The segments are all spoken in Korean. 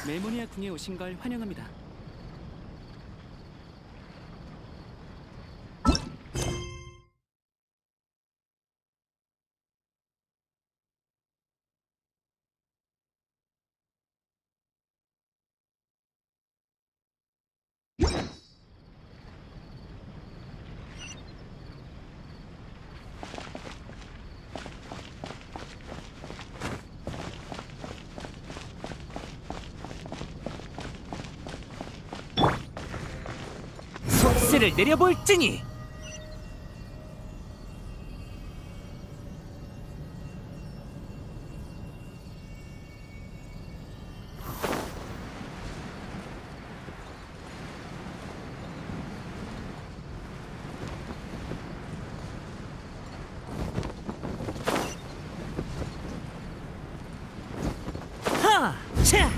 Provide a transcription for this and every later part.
메모니아 궁에 오신 걸 환영합니다. 속세를 내려볼지니. 하! 차!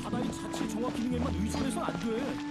바다의 자체 정화 기능에만 의존해선 안 돼.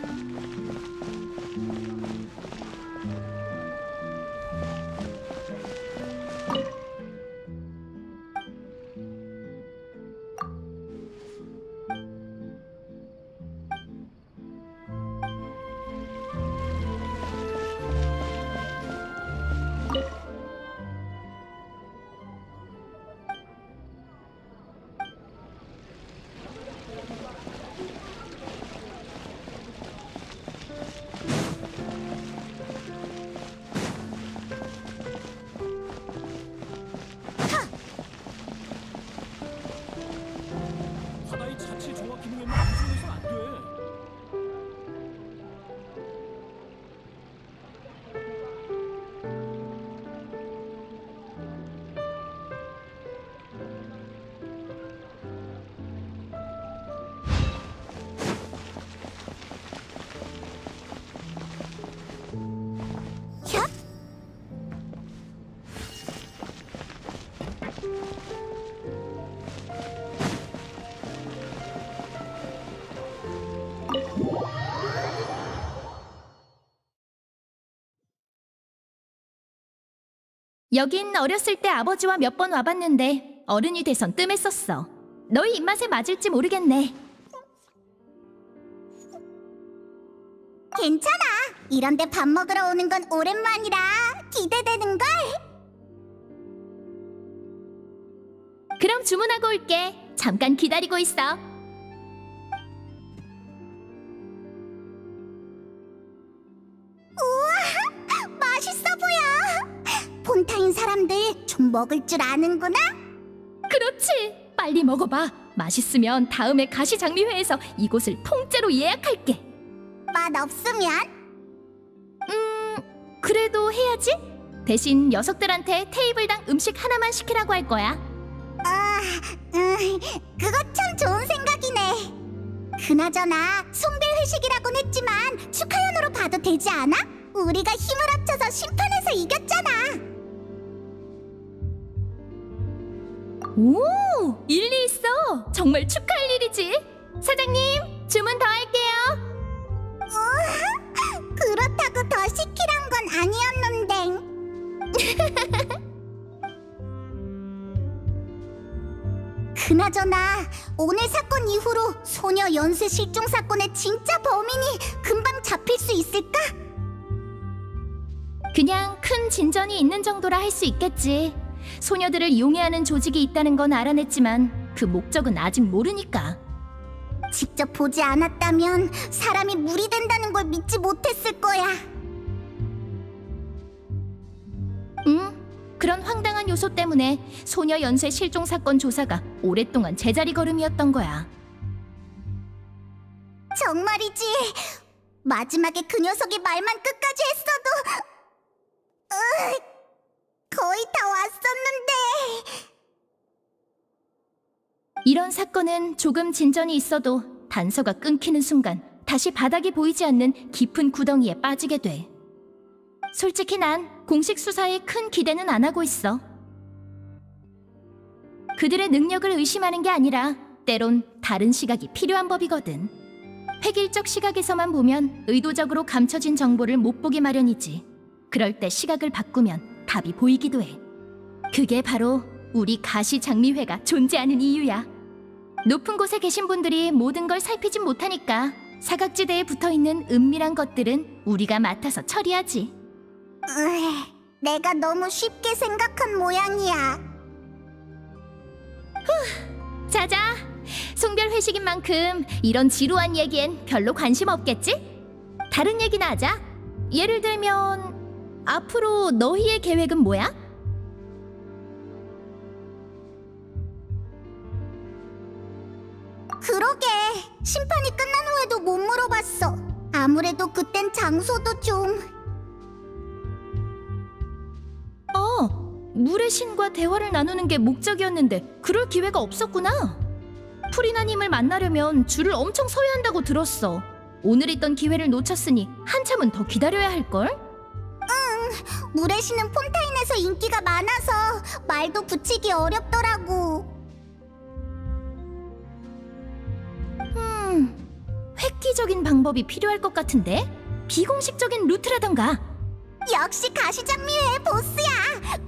바다의 자체 정화 기능에만 의존해선 안 돼. 여긴 어렸을 때 아버지와 몇 번 와봤는데 어른이 돼선 뜸했었어. 너희 입맛에 맞을지 모르겠네. 괜찮아. 이런데 밥 먹으러 오는 건 오랜만이라 기대되는걸. 그럼 주문하고 올게. 잠깐 기다리고 있어. 맛있어 보여. 폰타인 사람들 좀 먹을 줄 아는구나. 그렇지. 빨리 먹어봐. 맛있으면 다음에 가시장미회에서 이곳을 통째로 예약할게. 맛 없으면? 그래도 해야지. 대신 녀석들한테 테이블당 음식 하나만 시키라고 할 거야. 그거 참 좋은 생각이네. 그나저나 송별 회식이라곤 했지만 축하연으로 봐도 되지 않아? 우리가 힘을 합쳐서 심판에서 이겼잖아. 오, 일리 있어. 정말 축하할 일이지. 사장님, 주문 더 할게요. 그렇다고 더 시키란 건 아니었는데. 그나저나 오늘 사건 이후로 소녀 연쇄 실종 사건의 진짜 범인이 금방 잡힐 수 있을까? 그냥 큰 진전이 있는 정도라 할 수 있겠지. 소녀들을 용해하는 조직이 있다는 건 알아냈지만 그 목적은 아직 모르니까. 직접 보지 않았다면 사람이 물이 된다는 걸 믿지 못했을 거야. 그런 황당한 요소 때문에 소녀 연쇄 실종 사건 조사가 오랫동안 제자리 걸음이었던 거야. 정말이지. 마지막에 그 녀석이 말만 끝까지 했어도 거의 다 왔었는데. 이런 사건은 조금 진전이 있어도 단서가 끊기는 순간 다시 바닥이 보이지 않는 깊은 구덩이에 빠지게 돼. 솔직히 난 공식 수사에 큰 기대는 안 하고 있어. 그들의 능력을 의심하는 게 아니라 때론 다른 시각이 필요한 법이거든. 획일적 시각에서만 보면 의도적으로 감춰진 정보를 못 보기 마련이지. 그럴 때 시각을 바꾸면 답이 보이기도 해. 그게 바로 우리 가시장미회가 존재하는 이유야. 높은 곳에 계신 분들이 모든 걸 살피진 못하니까 사각지대에 붙어있는 은밀한 것들은 우리가 맡아서 처리하지. 내가 너무 쉽게 생각한 모양이야. 자자, 송별 회식인 만큼 이런 지루한 얘기엔 별로 관심 없겠지? 다른 얘기나 하자. 예를 들면 앞으로 너희의 계획은 뭐야? 그러게, 심판이 끝난 후에도 못 물어봤어. 아무래도 그땐 장소도 좀... 물의 신과 대화를 나누는 게 목적이었는데 그럴 기회가 없었구나. 프리나님을 만나려면 줄을 엄청 서야 한다고 들었어. 오늘 있던 기회를 놓쳤으니 한참은 더 기다려야 할걸? 물의 신은 폰타인에서 인기가 많아서 말도 붙이기 어렵더라고. 획기적인 방법이 필요할 것 같은데? 비공식적인 루트라던가. 역시 가시장미회의 보스야.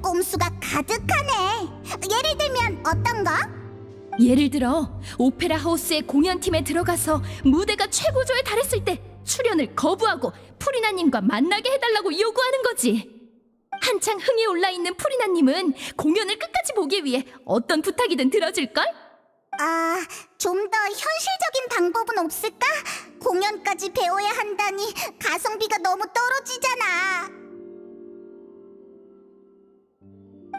꼼수가 가득하네. 예를 들면 어떤 거? 예를 들어 오페라 하우스의 공연팀에 들어가서 무대가 최고조에 달했을 때 출연을 거부하고 프리나님과 만나게 해달라고 요구하는 거지. 한창 흥이 올라있는 프리나님은 공연을 끝까지 보기 위해 어떤 부탁이든 들어줄걸? 좀 더 현실적인 방법은 없을까? 공연까지 배워야 한다니 가성비가 너무 떨어지잖아.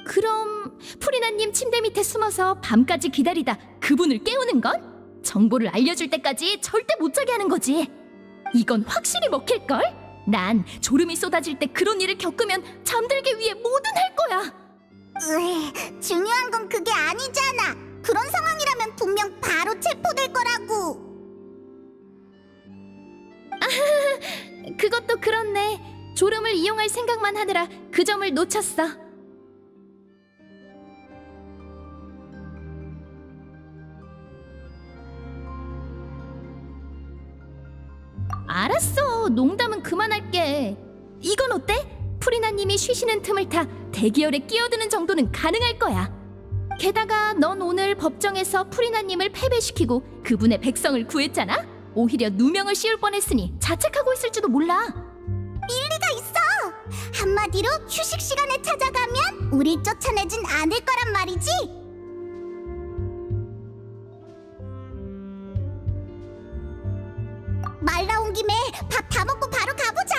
그럼 프리나님 침대 밑에 숨어서 밤까지 기다리다 그분을 깨우는 건? 정보를 알려줄 때까지 절대 못 자게 하는 거지. 이건 확실히 먹힐걸? 난 졸음이 쏟아질 때 그런 일을 겪으면 잠들기 위해 뭐든 할 거야. 중요한 건 그게 아니잖아. 그런 상황이라면 분명 바로 체포될 거라고. 그것도 그렇네. 졸음을 이용할 생각만 하느라 그 점을 놓쳤어. 알았어. 농담은 그만할게. 이건 어때? 프리나님이 쉬시는 틈을 타 대기열에 끼어드는 정도는 가능할 거야. 게다가 넌 오늘 법정에서 프리나님을 패배시키고 그분의 백성을 구했잖아? 오히려 누명을 씌울 뻔했으니 자책하고 있을지도 몰라. 일리가 있어. 한마디로 휴식 시간에 찾아가면 우릴 쫓아내진 않을 거란 말이지. 말 나온 김에 밥 다 먹고 바로 가보자.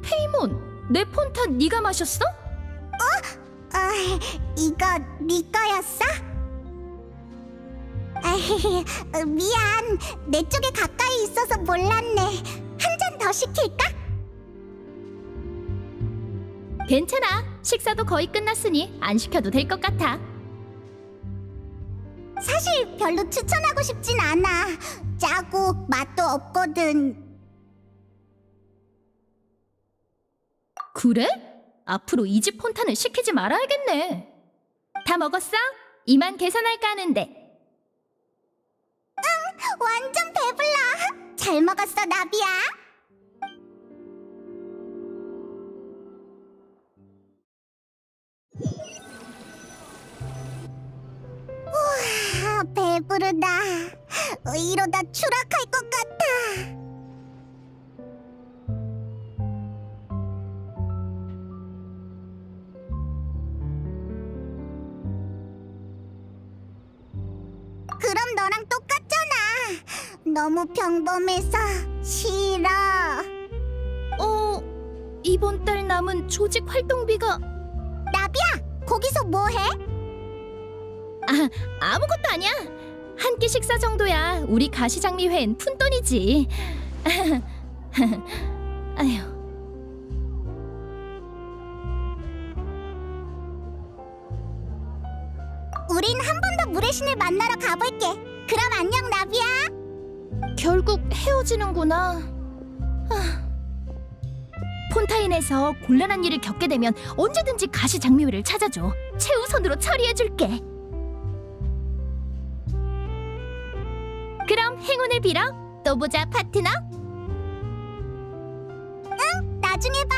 페이몬, 내 폰타 네가 마셨어? 이거 네 거였어? 미안. 내 쪽에 가까이 있어서 몰랐네. 한 잔 더 시킬까? 괜찮아. 식사도 거의 끝났으니 안 시켜도 될 것 같아. 사실 별로 추천하고 싶진 않아. 짜고 맛도 없거든. 그래? 앞으로 이 집 폰타는 시키지 말아야겠네. 다 먹었어? 이만 계산할까 하는데. 완전 배불러. 잘 먹었어, 나비야. 우와, 배부르다. 이러다 추락할 것 같아. 그럼 너랑 똑같잖아. 너무 평범해서 싫어. 이번 달 남은 조직 활동비가... 나비야, 거기서 뭐해? 아무것도 아니야. 한 끼 식사 정도야. 우리 가시장미회엔 푼돈이지. 아휴. 우린 한 번 더 물의 신을 만나러 가볼게. 그럼 안녕, 나비야. 결국 헤어지는구나. 폰타인에서 곤란한 일을 겪게 되면 언제든지 가시장미회를 찾아줘. 최우선으로 처리해줄게. 그럼 행운을 빌어. 또 보자, 파트너. 나중에 봐.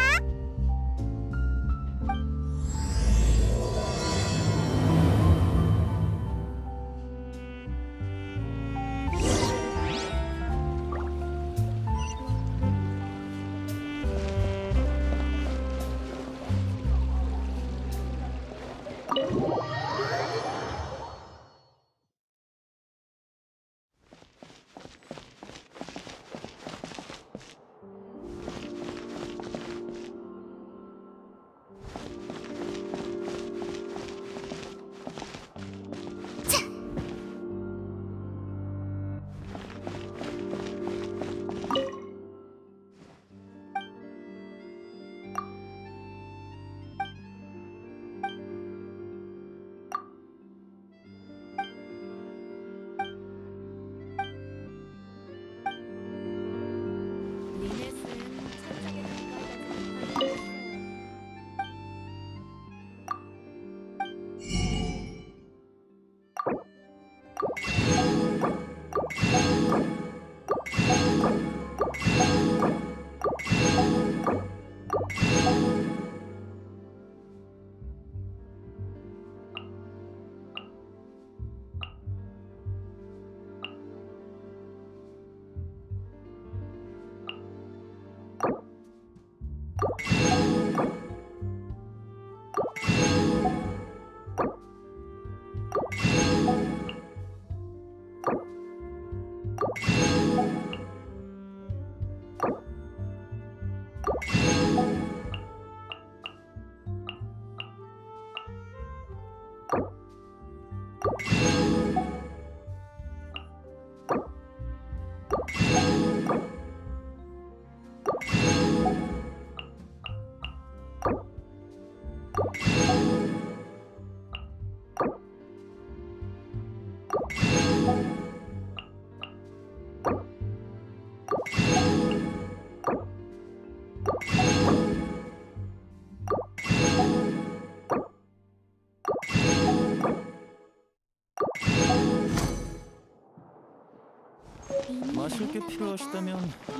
마실 게 필요하시다면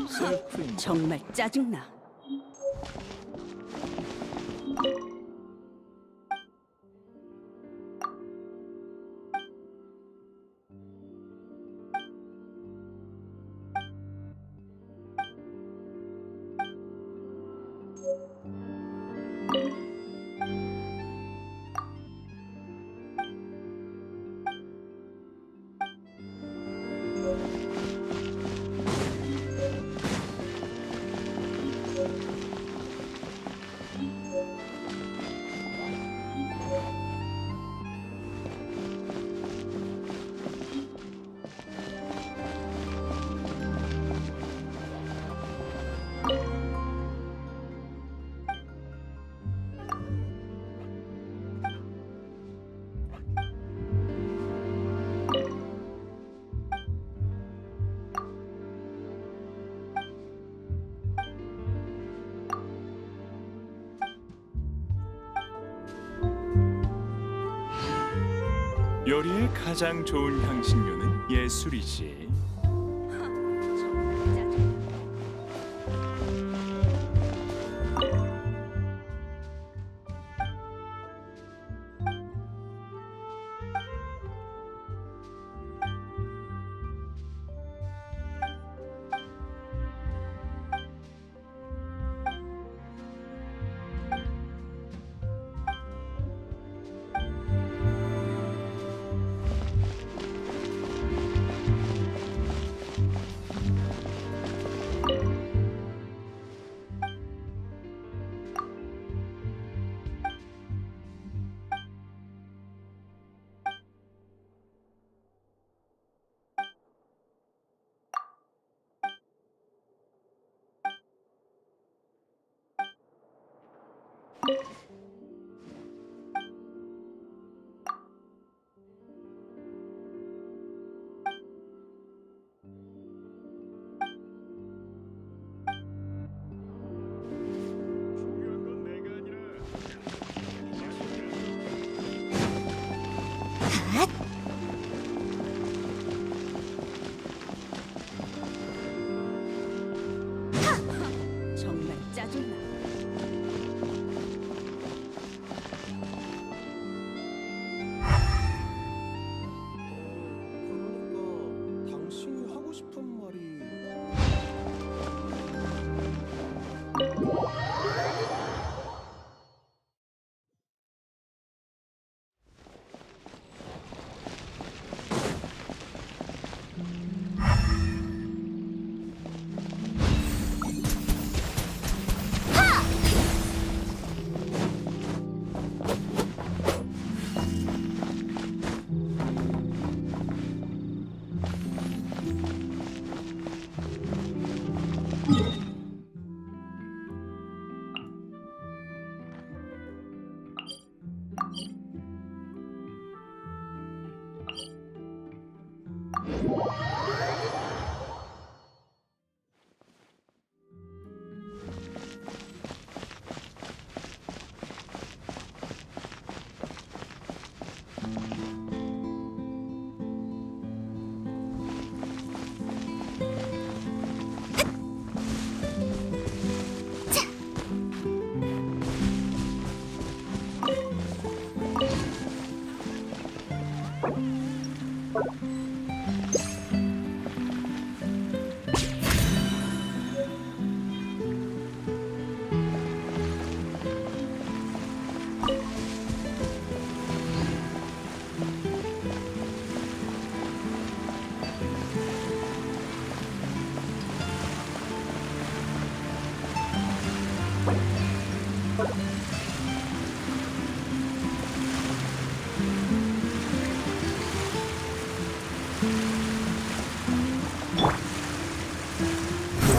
셀프인. 정말 짜증나. 요리의 가장 좋은 향신료는 예술이지.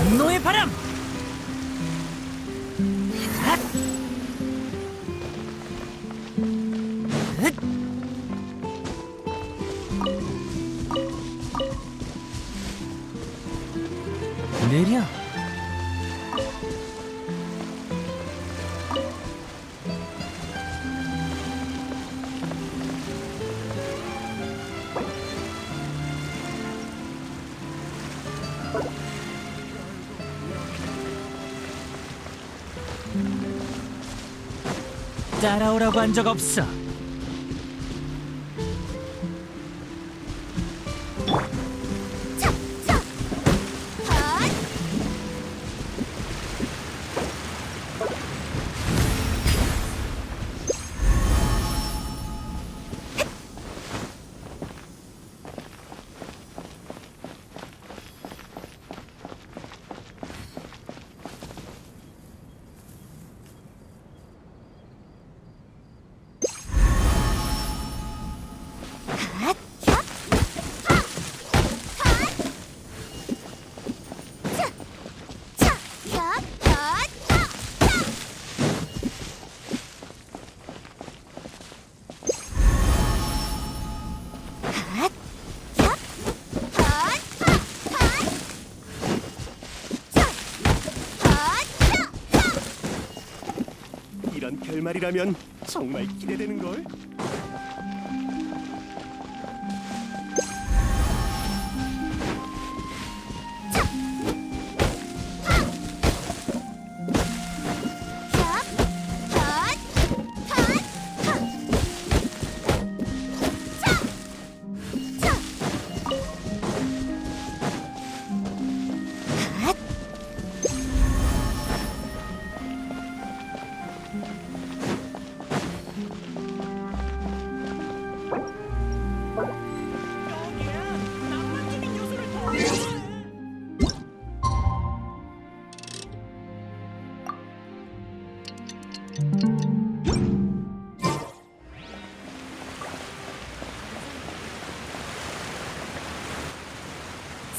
분노의 바람. 내려. 따라오라고 한 적 없어. 이런 결말이라면 정말 기대되는 걸.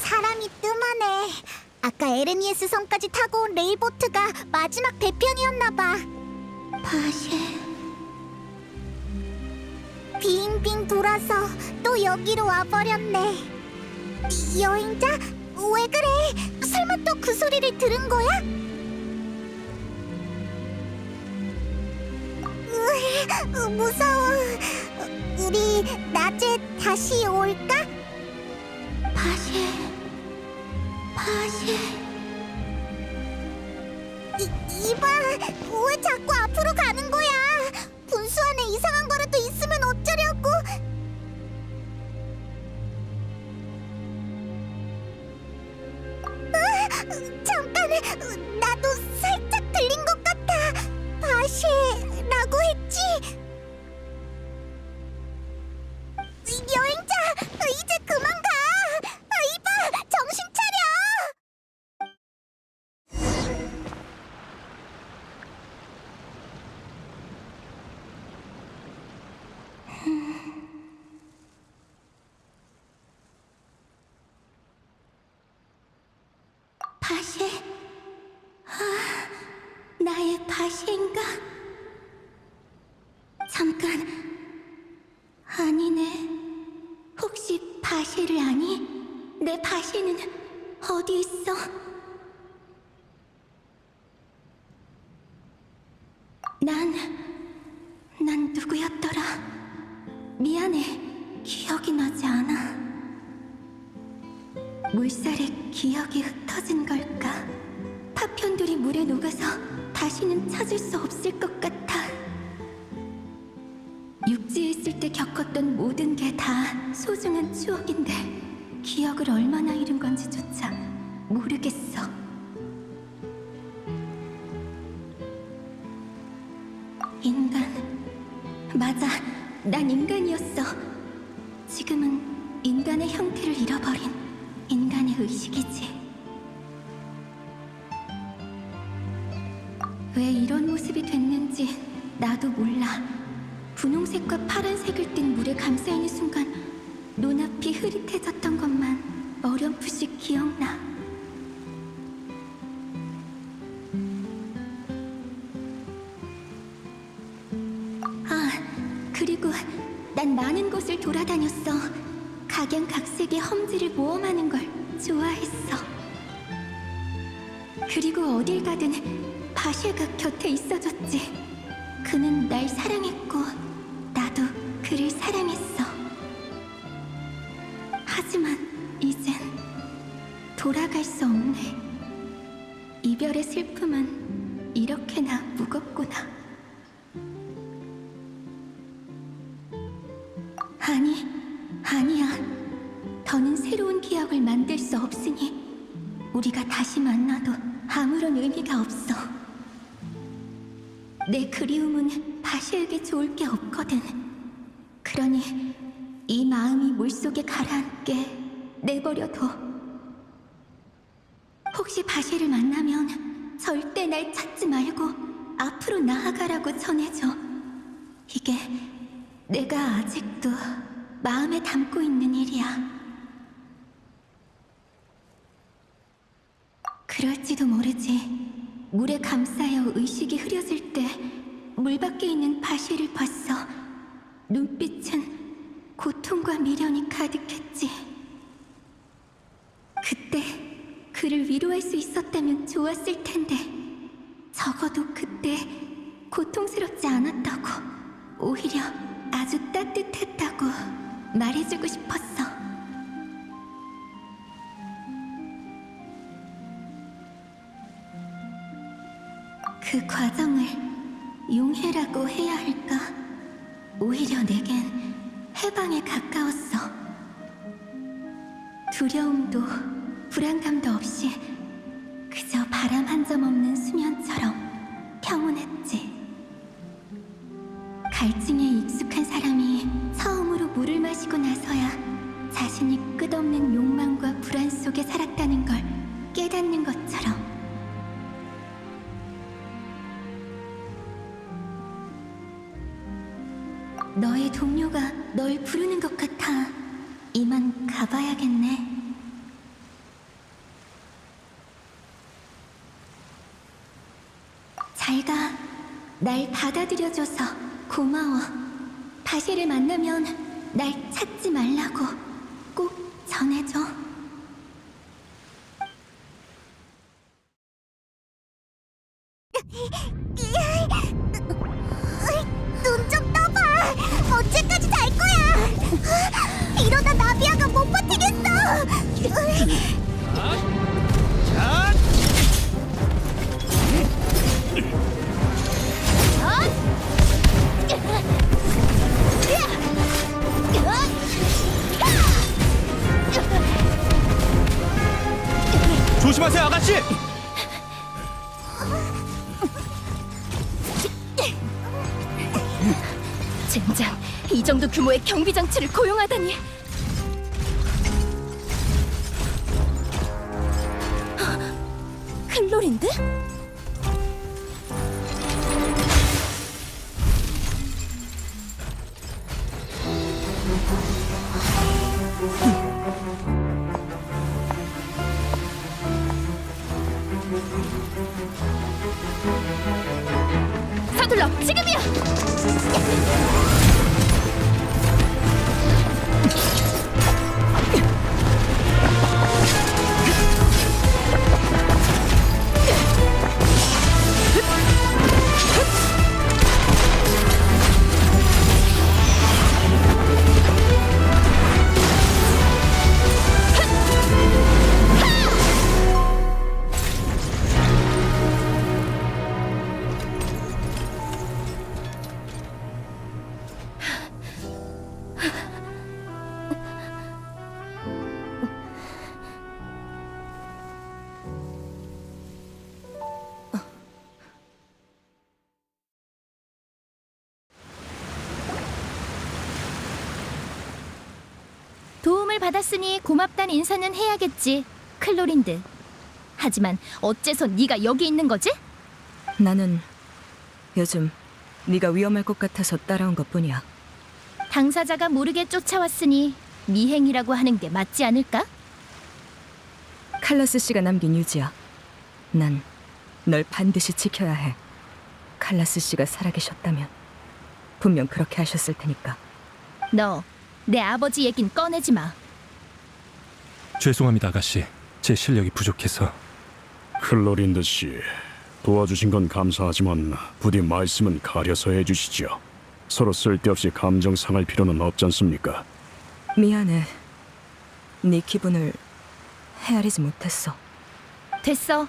사람이 뜸하네. 아까 에르미에스 성까지 타고 온 레일보트가 마지막 배편이었나 봐. 바셰. 빙빙 돌아서 또 여기로 와버렸네. 여행자? 왜 그래? 설마 또 그 소리를 들은 거야? 무서워. 우리 낮에 다시 올까? 바셰. 이봐, 왜 자꾸 앞으로 가는 거야? 분수 안에 이상한 거라도 있으면 어쩌려고? 잠깐, 나도 살짝 들린 것 같아. 바시라고 했지? 여행자, 이제 그만 가. 이봐, 정신 차려. 바시? 나의 바시인가? 잠깐, 아니네. 혹시 바쉐를 아니? 내 바쉐는 어디 있어? 난 누구였더라? 미안해, 기억이 나지 않아. 물살에 기억이 흩어진 걸까? 파편들이 물에 녹아서 다시는 찾을 수 없을 것 같아. 육지에 있을 때 겪었던 모든 게 다 소중한 추억인데 기억을 얼마나 잃은 건지조차 모르겠어. 인간, 맞아, 난 인간이었어. 지금은 인간의 형태를 잃어버린 인간의 의식이지. 왜 이런 모습이 됐는지 나도 몰라. 분홍색과 파란색을 띤 물에 감싸있는 순간 눈앞이 흐릿해졌던 것만 어렴풋이 기억나. 아, 그리고 난 많은 곳을 돌아다녔어. 각양각색의 험지를 모험하는 걸 좋아했어. 그리고 어딜 가든 바쉐가 곁에 있어줬지. 그는 날 사랑했고 나도 그를 사랑했어. 하지만 이젠 돌아갈 수 없네. 이별의 슬픔은 이렇게나 무겁구나. 아니야. 더는 새로운 기억을 만들 수 없으니 우리가 다시 만나도 아무런 의미가 없어. 내 그리움은 바쉐에게 좋을 게 없거든. 그러니 이 마음이 물속에 가라앉게 내버려둬. 혹시 바쉐를 만나면 절대 날 찾지 말고 앞으로 나아가라고 전해줘. 이게 내가 아직도 마음에 담고 있는 일이야. 그럴지도 모르지. 물에 감싸여 의식이 흐려질 때 물 밖에 있는 바쉐를 봤어. 눈빛은 고통과 미련이 가득했지. 그때 그를 위로할 수 있었다면 좋았을 텐데 적어도 그때 고통스럽지 않았다고, 오히려 아주 따뜻했다고 말해주고 싶었어. 그 과정을 용해라고 해야 할까? 오히려 내겐 해방에 가까웠어. 두려움도 불안감도 없이 그저 바람 한 점 없는 수면처럼 평온했지. 갈증에 익숙한 사람이 처음으로 물을 마시고 나서야 자신이 끝없는 욕망과 불안 속에 살았다는 걸 깨닫는 것처럼. 너의 동료가 널 부르는 것 같아. 이만 가봐야겠네. 잘 가. 날 받아들여줘서 고마워. 바쉐를 만나면 날 찾지 말라고 꼭 전해줘. 눈 좀 떠봐. 언제까지 잘 거야? 이러다 나비아가 못 버티겠어. 조심하세요, 아가씨. 젠장, 이 정도 규모의 경비 장치를 고용하다니. 클로린데? 서둘러, 지금이야! 도움을 받았으니 고맙단 인사는 해야겠지, 클로린드. 하지만 어째서 네가 여기 있는 거지? 나는 요즘 네가 위험할 것 같아서 따라온 것뿐이야. 당사자가 모르게 쫓아왔으니 미행이라고 하는 게 맞지 않을까? 칼라스 씨가 남긴 유지야. 난 널 반드시 지켜야 해. 칼라스 씨가 살아계셨다면 분명 그렇게 하셨을 테니까. 너 내 아버지 얘긴 꺼내지 마. 죄송합니다, 아가씨. 제 실력이 부족해서. 클로린드 씨, 도와주신 건 감사하지만 부디 말씀은 가려서 해주시죠. 서로 쓸데없이 감정 상할 필요는 없지 않습니까? 미안해. 네 기분을 헤아리지 못했어. 됐어.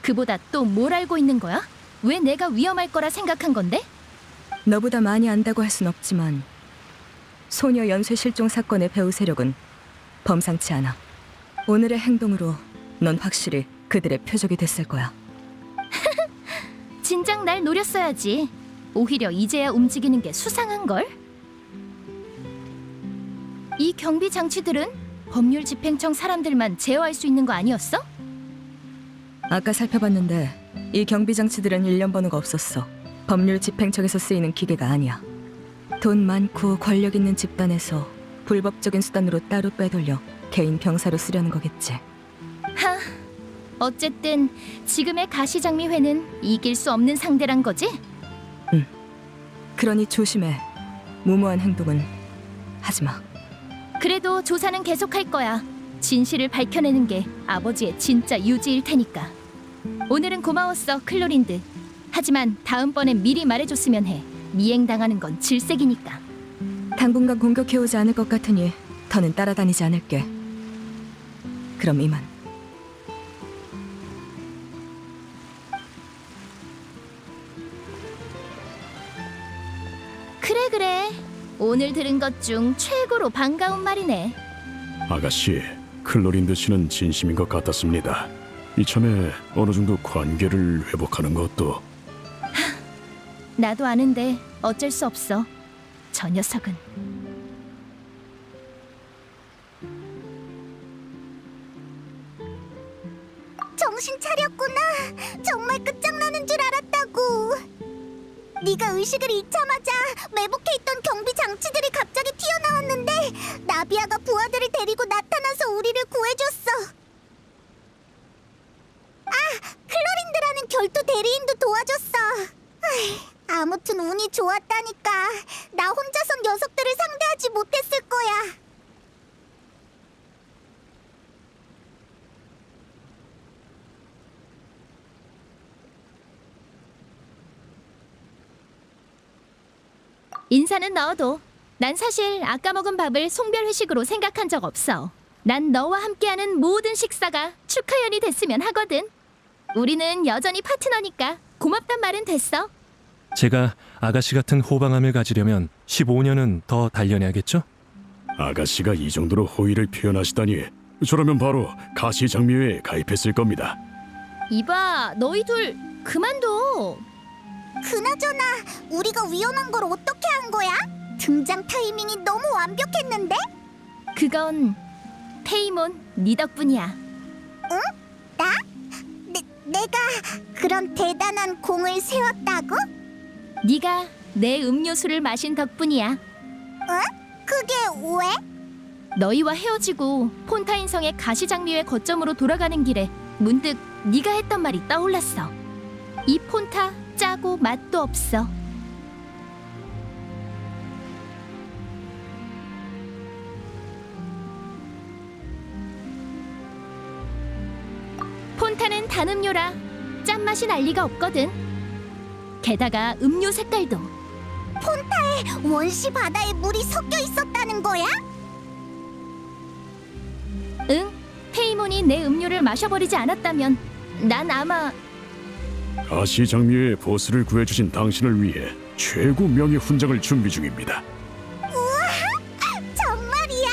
그보다 또 뭘 알고 있는 거야? 왜 내가 위험할 거라 생각한 건데? 너보다 많이 안다고 할 순 없지만 소녀 연쇄 실종 사건의 배후 세력은 범상치 않아. 오늘의 행동으로 넌 확실히 그들의 표적이 됐을 거야. 진작 날 노렸어야지. 오히려 이제야 움직이는 게 수상한걸? 이 경비 장치들은 법률 집행청 사람들만 제어할 수 있는 거 아니었어? 아까 살펴봤는데 이 경비 장치들은 일련 번호가 없었어. 법률 집행청에서 쓰이는 기계가 아니야. 돈 많고 권력 있는 집단에서 불법적인 수단으로 따로 빼돌려 개인 병사로 쓰려는 거겠지. 하, 어쨌든 지금의 가시장미회는 이길 수 없는 상대란 거지? 그러니 조심해. 무모한 행동은 하지 마. 그래도 조사는 계속할 거야. 진실을 밝혀내는 게 아버지의 진짜 유지일 테니까. 오늘은 고마웠어, 클로린드. 하지만 다음번엔 미리 말해줬으면 해. 미행당하는 건 질색이니까. 당분간 공격해오지 않을 것 같으니 더는 따라다니지 않을게. 그럼 이만. 그래. 오늘 들은 것 중 최고로 반가운 말이네. 아가씨, 클로린드 씨는 진심인 것 같았습니다. 이참에 어느 정도 관계를 회복하는 것도. 나도 아는데 어쩔 수 없어. 저 녀석은. 정신 차렸구나. 정말 끝장나는 줄 알았다고. 네가 의식을 잃자마자 매복해 있던 경비 장치들이 갑자기 튀어나왔는데 나비아가 부하들을 데리고 나타나서 우리를 구해줬어. 아, 클로린드라는 결투 대리인도 도와줬어. 아무튼 운이 좋았다니까. 나 혼자선 녀석들을 상대하지 못했을 거야. 인사는 넣어도 난 사실 아까 먹은 밥을 송별 회식으로 생각한 적 없어. 난 너와 함께하는 모든 식사가 축하연이 됐으면 하거든. 우리는 여전히 파트너니까 고맙단 말은 됐어. 제가 아가씨 같은 호방함을 가지려면 15년은 더 단련해야겠죠? 아가씨가 이 정도로 호의를 표현하시다니. 저라면 바로 가시장미회에 가입했을 겁니다. 이봐, 너희 둘 그만둬. 그나저나 우리가 위험한 걸 어떻게 한 거야? 등장 타이밍이 너무 완벽했는데? 그건 페이몬 네 덕분이야. 나? 내가 그런 대단한 공을 세웠다고? 네가 내 음료수를 마신 덕분이야. 그게 왜? 너희와 헤어지고 폰타인성의 가시장미회 거점으로 돌아가는 길에 문득 네가 했던 말이 떠올랐어. 이 폰타 짜고 맛도 없어. 폰타는 단음료라 짠맛이 날 리가 없거든. 게다가 음료 색깔도. 원시 바다에 물이 섞여 있었다는 거야? 응, 페이몬이 내 음료를 마셔버리지 않았다면 난 아마. 가시장미회 보스를 구해주신 당신을 위해 최고 명예 훈장을 준비 중입니다. 정말이야?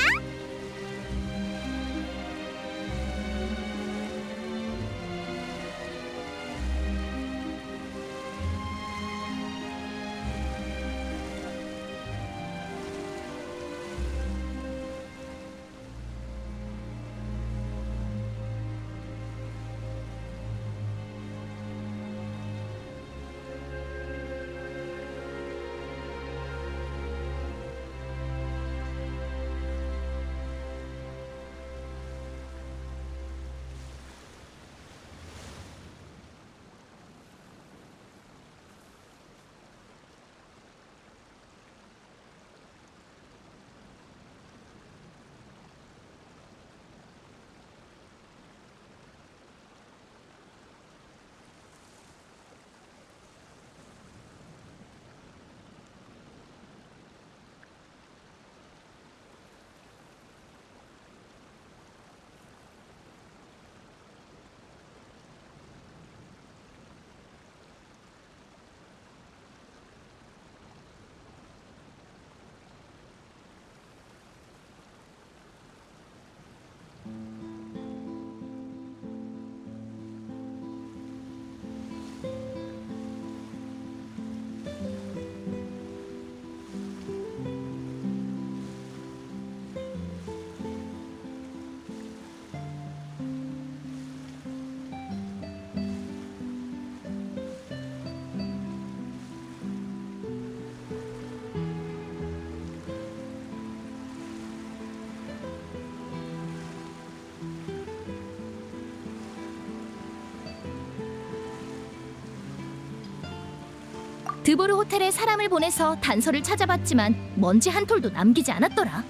드보르 호텔에 사람을 보내서 단서를 찾아봤지만 먼지 한 톨도 남기지 않았더라.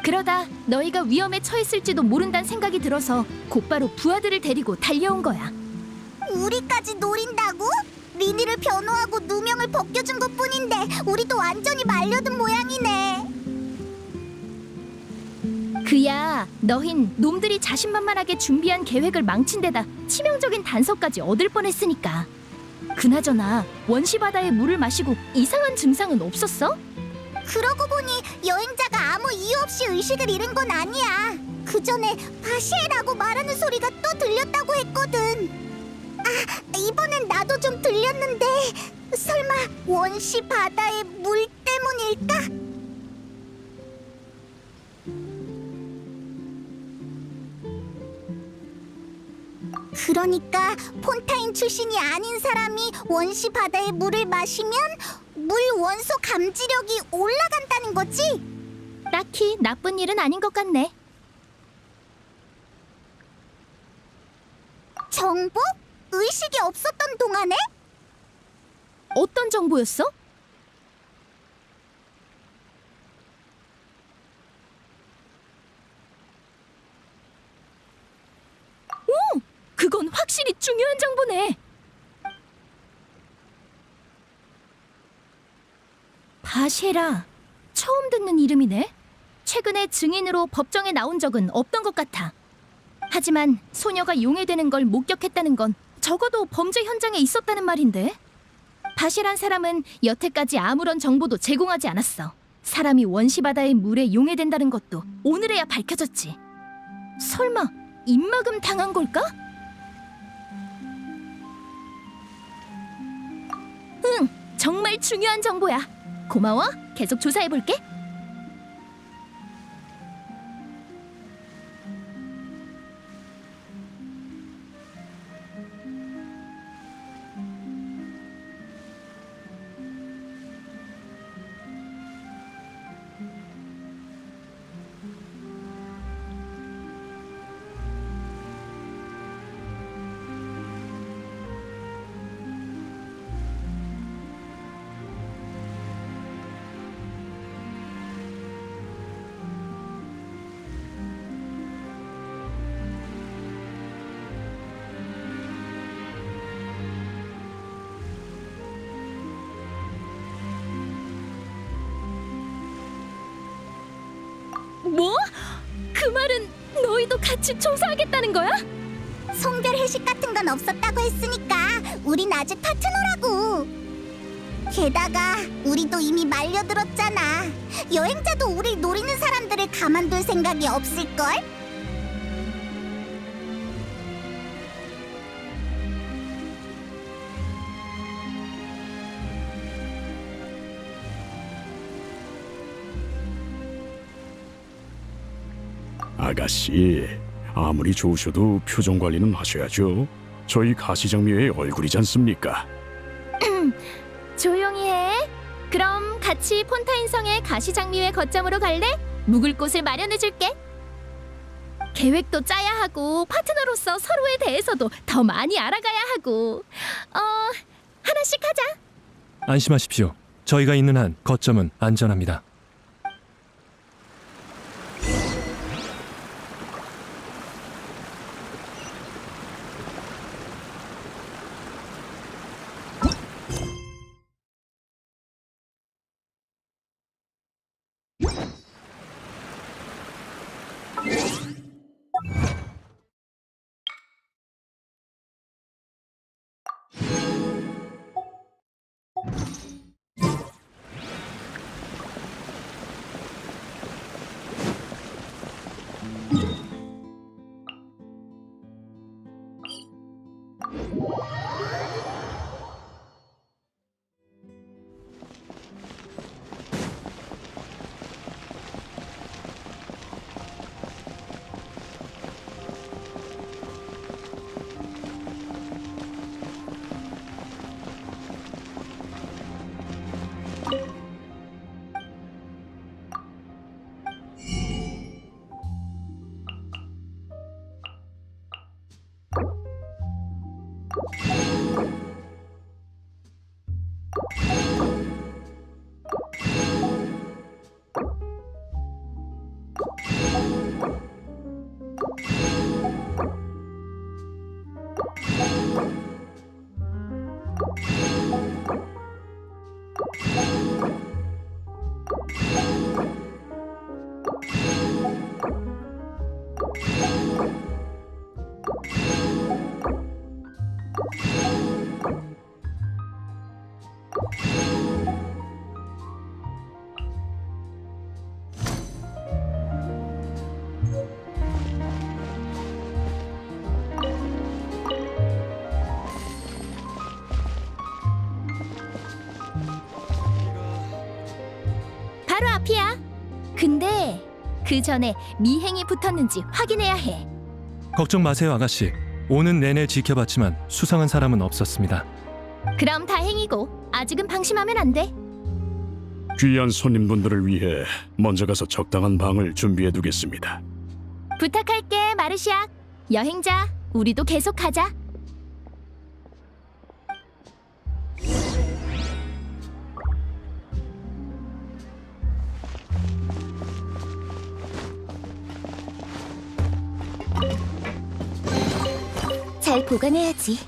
그러다 너희가 위험에 처했을지도 모른다는 생각이 들어서 곧바로 부하들을 데리고 달려온 거야. 우리까지 노린다고? 리니를 변호하고 누명을 벗겨준 것뿐인데 우리도 완전히 말려든 모양이네. 그야 너흰 놈들이 자신만만하게 준비한 계획을 망친 데다 치명적인 단서까지 얻을 뻔했으니까. 그나저나 원시 바다의 물을 마시고 이상한 증상은 없었어? 그러고 보니 여행자가 아무 이유 없이 의식을 잃은 건 아니야. 그 전에 바시에라고 말하는 소리가 또 들렸다고 했거든. 아, 이번엔 나도 좀 들렸는데 설마 원시 바다의 물 때문일까? 그러니까 폰타인 출신이 아닌 사람이 원시 바다의 물을 마시면 물 원소 감지력이 올라간다는 거지? 딱히 나쁜 일은 아닌 것 같네. 정보? 의식이 없었던 동안에? 어떤 정보였어? 오! 그건 확실히 중요한 정보네. 바쉐라. 처음 듣는 이름이네. 최근에 증인으로 법정에 나온 적은 없던 것 같아. 하지만 소녀가 용해되는 걸 목격했다는 건 적어도 범죄 현장에 있었다는 말인데. 바쉐란 사람은 여태까지 아무런 정보도 제공하지 않았어. 사람이 원시바다의 물에 용해된다는 것도 오늘에야 밝혀졌지. 설마 입막음 당한 걸까? 응, 정말 중요한 정보야. 고마워. 계속 조사해볼게. 뭐? 그 말은 너희도 같이 조사하겠다는 거야? 송별 회식 같은 건 없었다고 했으니까 우린 아직 파트너라고. 게다가 우리도 이미 말려들었잖아. 여행자도 우릴 노리는 사람들을 가만둘 생각이 없을걸? 아가씨, 아무리 좋으셔도 표정 관리는 하셔야죠. 저희 가시장미의 얼굴이지 않습니까? 조용히 해. 그럼 같이 폰타인성의 가시장미회 거점으로 갈래? 묵을 곳을 마련해줄게. 계획도 짜야 하고 파트너로서 서로에 대해서도 더 많이 알아가야 하고. 하나씩 하자. 안심하십시오. 저희가 있는 한 거점은 안전합니다. 바로 앞이야. 근데 그 전에 미행이 붙었는지 확인해야 해. 걱정 마세요, 아가씨. 오는 내내 지켜봤지만 수상한 사람은 없었습니다. 그럼 다행이고 아직은 방심하면 안 돼. 귀한 손님분들을 위해 먼저 가서 적당한 방을 준비해 두겠습니다. 부탁할게, 마르시아. 여행자, 우리도 계속 가자. 잘 보관해야지.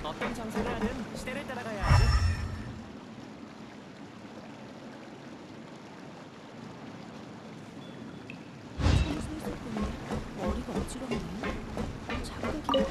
어떤 장사를 하든 시대를 따라가야지. 머리가 어지럽네. 자극이.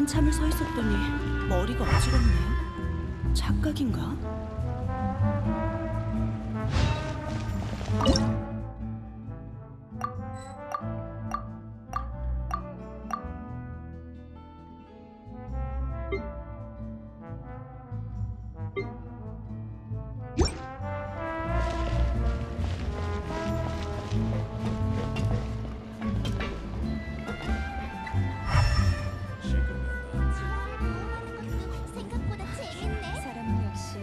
한참을 서 있었더니 머리가 어지럽네. 착각인가? 생각보다 재밌네. 사람은 역시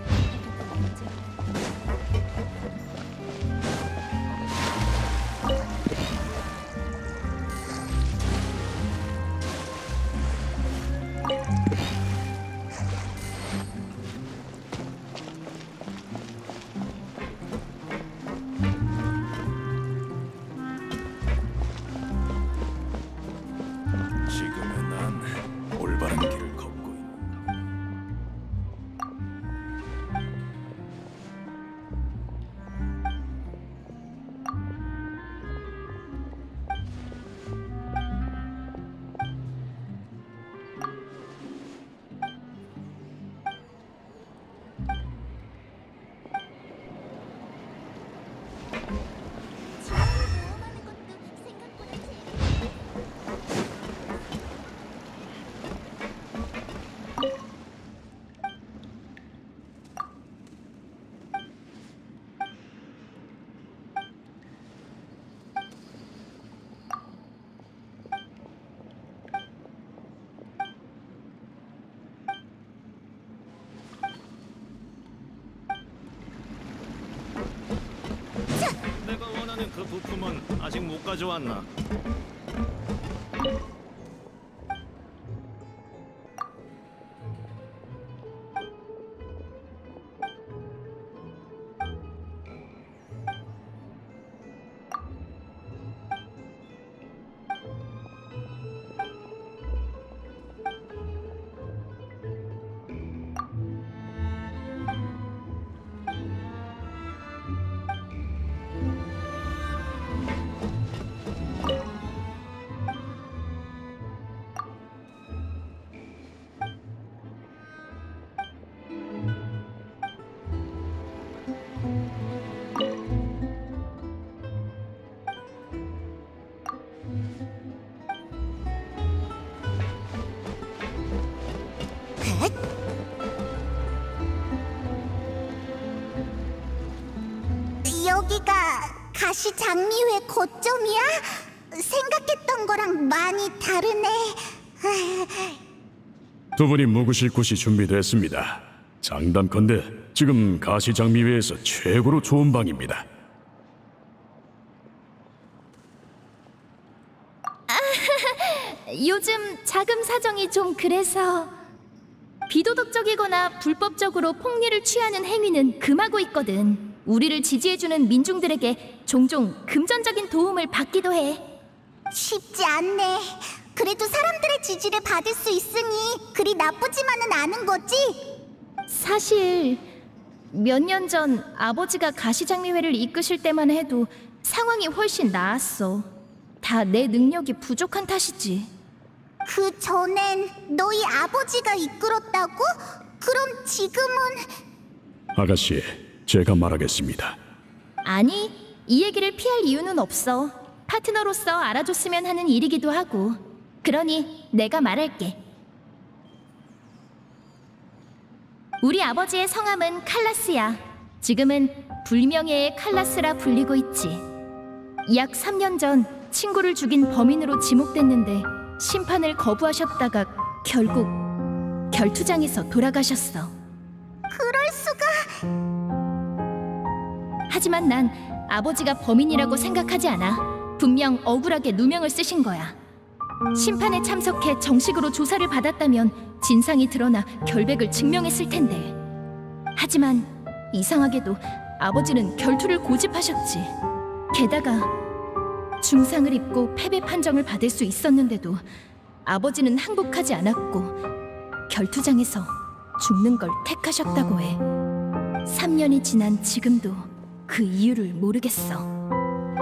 지금의 난 올바른 길을 걷고 있는. 모험하는 것도 생각보다 재밌네. 내가 원하는 그 부품은 아직 못 가져왔나? 여기가 가시 장미회 고점이야? 생각했던 거랑 많이 다르네. 두 분이 묵으실 곳이 준비됐습니다. 장담컨대 지금 가시장미회에서 최고로 좋은 방입니다. 요즘 자금 사정이 좀 그래서 비도덕적이거나 불법적으로 폭리를 취하는 행위는 금하고 있거든. 우리를 지지해주는 민중들에게 종종 금전적인 도움을 받기도 해. 쉽지 않네. 그래도 사람들의 지지를 받을 수 있으니 그리 나쁘지만은 않은 거지? 사실 몇 년 전 아버지가 가시장미회를 이끄실 때만 해도 상황이 훨씬 나았어. 다 내 능력이 부족한 탓이지. 그 전엔 너희 아버지가 이끌었다고? 그럼 지금은... 아가씨, 제가 말하겠습니다. 아니, 이 얘기를 피할 이유는 없어. 파트너로서 알아줬으면 하는 일이기도 하고. 그러니 내가 말할게. 우리 아버지의 성함은 칼라스야. 지금은 불명예의 칼라스라 불리고 있지. 약 3년 전 친구를 죽인 범인으로 지목됐는데 심판을 거부하셨다가 결국 결투장에서 돌아가셨어. 그럴 수가... 하지만 난 아버지가 범인이라고 생각하지 않아. 분명 억울하게 누명을 쓰신 거야. 심판에 참석해 정식으로 조사를 받았다면 진상이 드러나 결백을 증명했을 텐데. 하지만 이상하게도 아버지는 결투를 고집하셨지. 게다가 중상을 입고 패배 판정을 받을 수 있었는데도 아버지는 항복하지 않았고 결투장에서 죽는 걸 택하셨다고 해. 3년이 지난 지금도 그 이유를 모르겠어.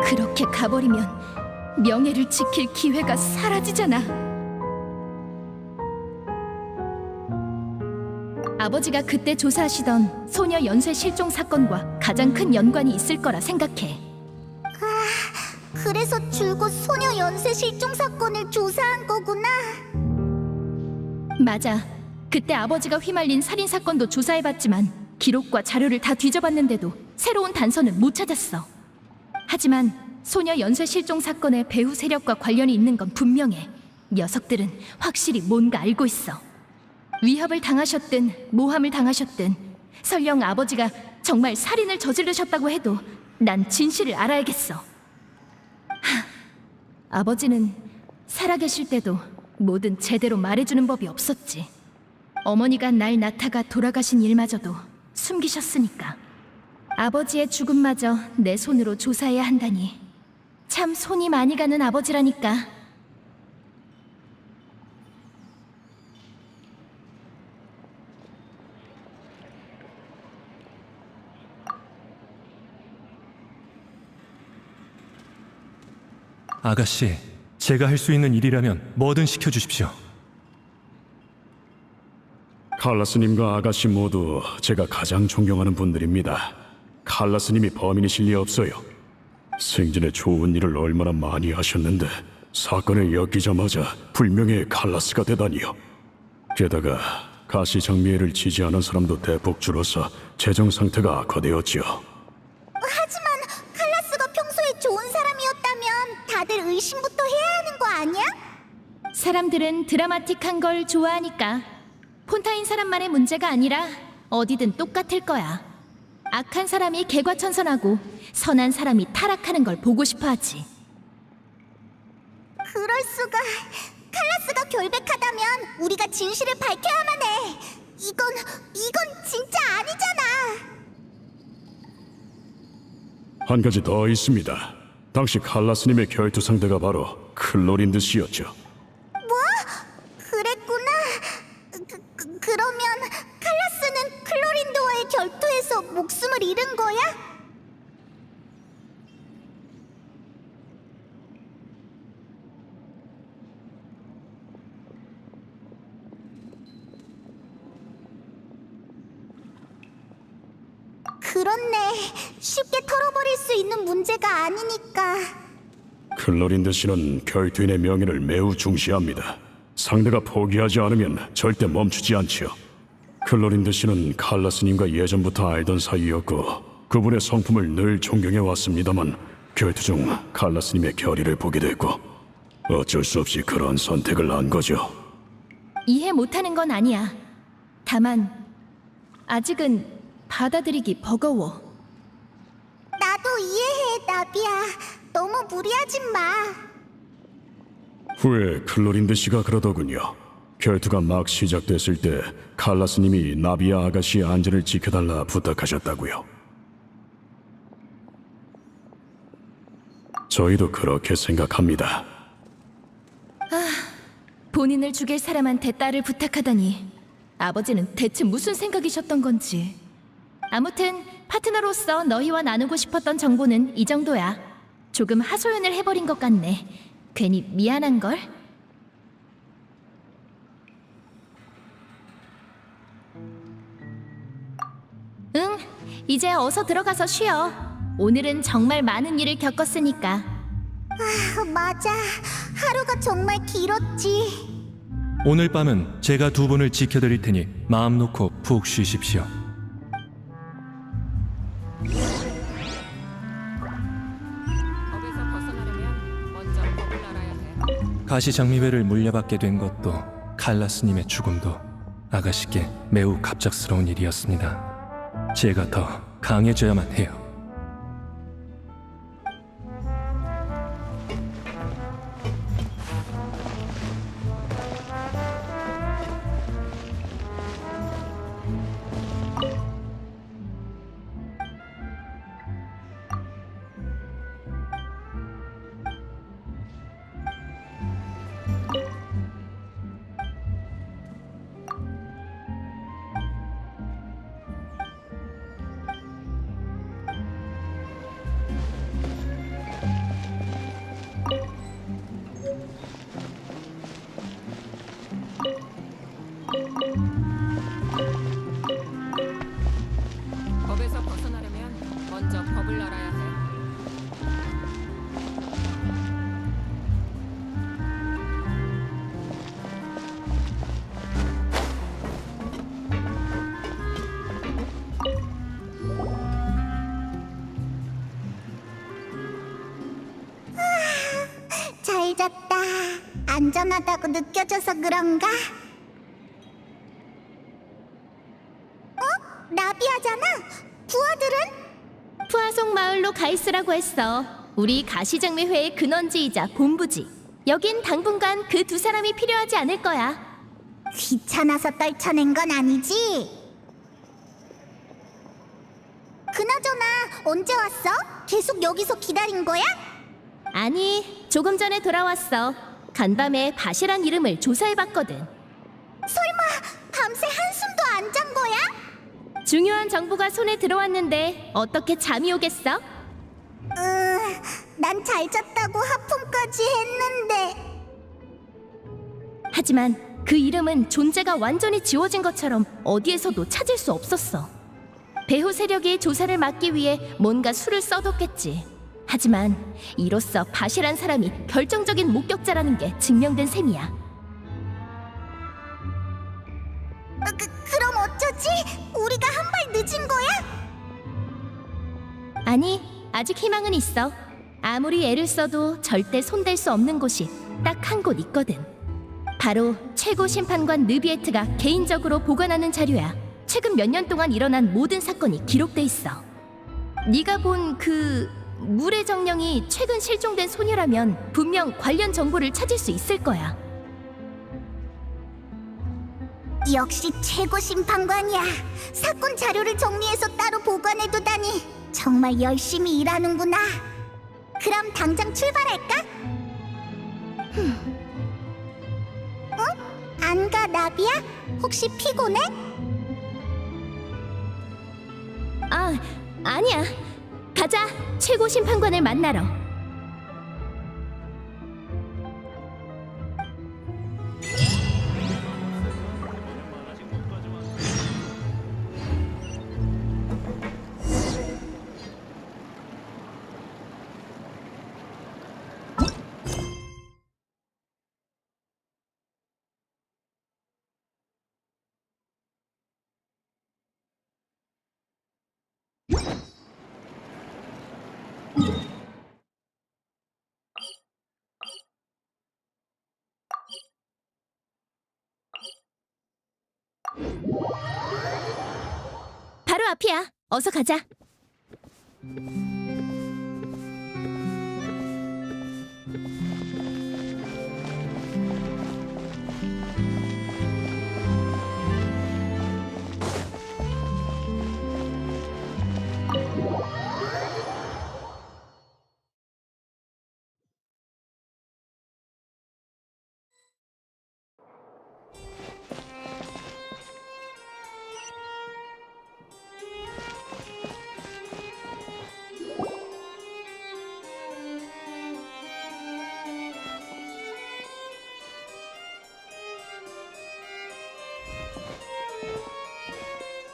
그렇게 가버리면 명예를 지킬 기회가 사라지잖아. 아버지가 그때 조사하시던 소녀 연쇄 실종 사건과 가장 큰 연관이 있을 거라 생각해. 그래서 줄곧 소녀 연쇄 실종 사건을 조사한 거구나. 맞아. 그때 아버지가 휘말린 살인 사건도 조사해봤지만 기록과 자료를 다 뒤져봤는데도 새로운 단서는 못 찾았어. 하지만 소녀 연쇄 실종 사건의 배후 세력과 관련이 있는 건 분명해. 녀석들은 확실히 뭔가 알고 있어. 위협을 당하셨든 모함을 당하셨든 설령 아버지가 정말 살인을 저지르셨다고 해도 난 진실을 알아야겠어. 아버지는 살아계실 때도 뭐든 제대로 말해주는 법이 없었지. 어머니가 날 낳다가 돌아가신 일마저도 숨기셨으니까. 아버지의 죽음마저 내 손으로 조사해야 한다니 참 손이 많이 가는 아버지라니까. 아가씨, 제가 할 수 있는 일이라면 뭐든 시켜주십시오. 칼라스님과 아가씨 모두 제가 가장 존경하는 분들입니다. 칼라스님이 범인이실 리 없어요. 생전에 좋은 일을 얼마나 많이 하셨는데 사건을 엮이자마자 불명예의 칼라스가 되다니요. 게다가 가시장미애를 지지하는 사람도 대폭 줄어서 재정 상태가 악화되었지요. 하지만 칼라스가 평소에 좋은 사람이었다면 다들 의심부터 해야 하는 거 아니야? 사람들은 드라마틱한 걸 좋아하니까. 폰타인 사람만의 문제가 아니라 어디든 똑같을 거야. 악한 사람이 개과천선하고 선한 사람이 타락하는 걸 보고 싶어 하지. 그럴 수가. 칼라스가 결백하다면 우리가 진실을 밝혀야만 해. 이건 진짜 아니잖아. 한 가지 더 있습니다. 당시 칼라스님의 결투 상대가 바로 클로린드 씨였죠. 뭐? 그랬구나. 그러면 칼라스는 클로린드와의 결투에서 목숨을 잃은 거야? 그렇네. 쉽게 털어버릴 수 있는 문제가 아니니까. 클로린드 씨는 결투인의 명예를 매우 중시합니다. 상대가 포기하지 않으면 절대 멈추지 않지요. 클로린드 씨는 칼라스님과 예전부터 알던 사이였고 그분의 성품을 늘 존경해 왔습니다만 결투 중 칼라스님의 결의를 보게 됐고 어쩔 수 없이 그런 선택을 한 거죠. 이해 못하는 건 아니야. 다만 아직은 받아들이기 버거워. 나도 이해해, 나비야. 너무 무리하지 마. 후에 클로린드 씨가 그러더군요. 결투가 막 시작됐을 때 칼라스님이 나비아 아가씨의 안전을 지켜달라 부탁하셨다고요. 저희도 그렇게 생각합니다. 본인을 죽일 사람한테 딸을 부탁하다니 아버지는 대체 무슨 생각이셨던 건지. 아무튼 파트너로서 너희와 나누고 싶었던 정보는 이 정도야. 조금 하소연을 해버린 것 같네. 괜히 미안한걸? 응, 이제 어서 들어가서 쉬어. 오늘은 정말 많은 일을 겪었으니까. 맞아. 하루가 정말 길었지. 오늘 밤은 제가 두 분을 지켜드릴 테니 마음 놓고 푹 쉬십시오. 가시장미회를 물려받게 된 것도 칼라스님의 죽음도 아가씨께 매우 갑작스러운 일이었습니다. 제가 더 강해져야만 해요. 찾았다. 안전하다고 느껴져서 그런가? 나비아잖아. 부하들은? 푸아송 마을로 가 있으라고 했어. 우리 가시장미회의 근원지이자 본부지. 여긴 당분간 그 두 사람이 필요하지 않을 거야. 귀찮아서 떨쳐낸 건 아니지? 그나저나 언제 왔어? 계속 여기서 기다린 거야? 아니, 조금 전에 돌아왔어. 간밤에 바시란 이름을 조사해봤거든. 설마 밤새 한숨도 안 잔 거야? 중요한 정보가 손에 들어왔는데 어떻게 잠이 오겠어? 난 잘 잤다고 하품까지 했는데. 하지만 그 이름은 존재가 완전히 지워진 것처럼 어디에서도 찾을 수 없었어. 배후 세력이 조사를 막기 위해 뭔가 수를 써뒀겠지. 하지만 이로써 바시란 사람이 결정적인 목격자라는 게 증명된 셈이야. 그럼 어쩌지? 우리가 한 발 늦은 거야? 아니, 아직 희망은 있어. 아무리 애를 써도 절대 손댈 수 없는 곳이 딱 한 곳 있거든. 바로 최고 심판관 느비에트가 개인적으로 보관하는 자료야. 최근 몇 년 동안 일어난 모든 사건이 기록돼 있어. 네가 본 그 물의 정령이 최근 실종된 소녀라면 분명 관련 정보를 찾을 수 있을 거야. 역시 최고 심판관이야. 사건 자료를 정리해서 따로 보관해두다니 정말 열심히 일하는구나. 그럼 당장 출발할까? 안 가, 나비야? 혹시 피곤해? 아, 아니야. 가자. 최고 심판관을 만나러. 바로 앞이야. 어서 가자.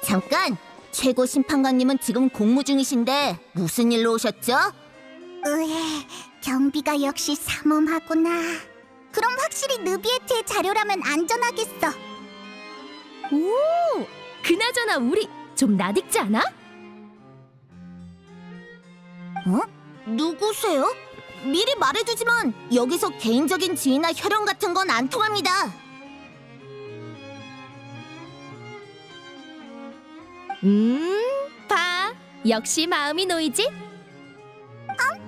잠깐! 최고 심판관님은 지금 공무 중이신데 무슨 일로 오셨죠? 경비가 역시 삼엄하구나. 그럼 확실히 느비에트의 자료라면 안전하겠어. 오! 그나저나 우리 좀 나딕지 않아? 누구세요? 미리 말해두지만 여기서 개인적인 지위나 혈연 같은 건 안 통합니다. 봐. 역시 마음이 놓이지?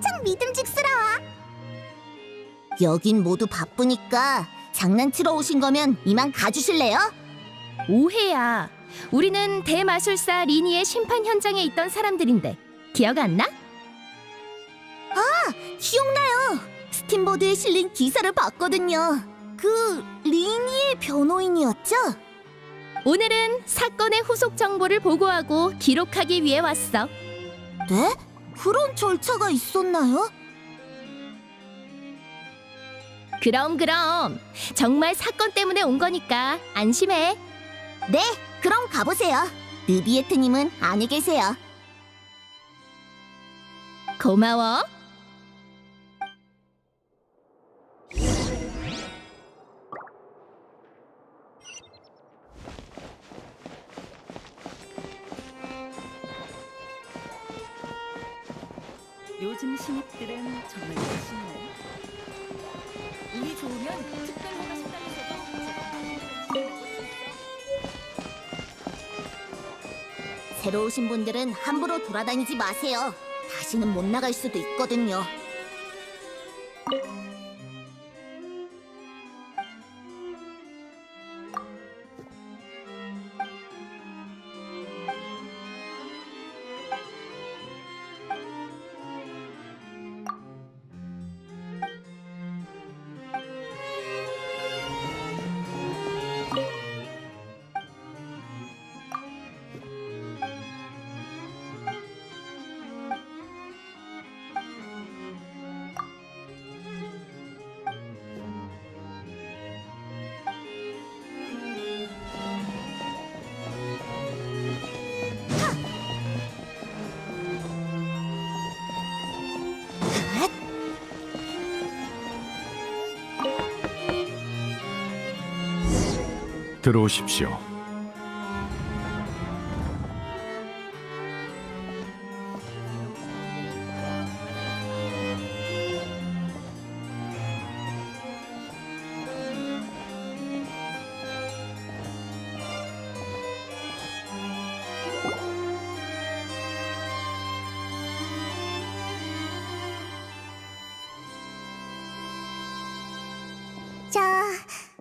참 믿음직스러워. 여긴 모두 바쁘니까 장난치러 오신 거면 이만 가주실래요? 오해야. 우리는 대마술사 리니의 심판 현장에 있던 사람들인데 기억 안 나? 기억나요. 스팀보드에 실린 기사를 봤거든요. 그 리니의 변호인이었죠? 오늘은 사건의 후속 정보를 보고하고 기록하기 위해 왔어. 네? 그런 절차가 있었나요? 그럼 정말 사건 때문에 온 거니까 안심해. 네, 그럼 가보세요. 느비에트님은 안에 계세요. 고마워. 요즘 신입들은 정말 열심해요. 좋으면 특별 허가 새로 오신 분들은 함부로 돌아다니지 마세요. 다시는 못 나갈 수도 있거든요. 들어오십시오.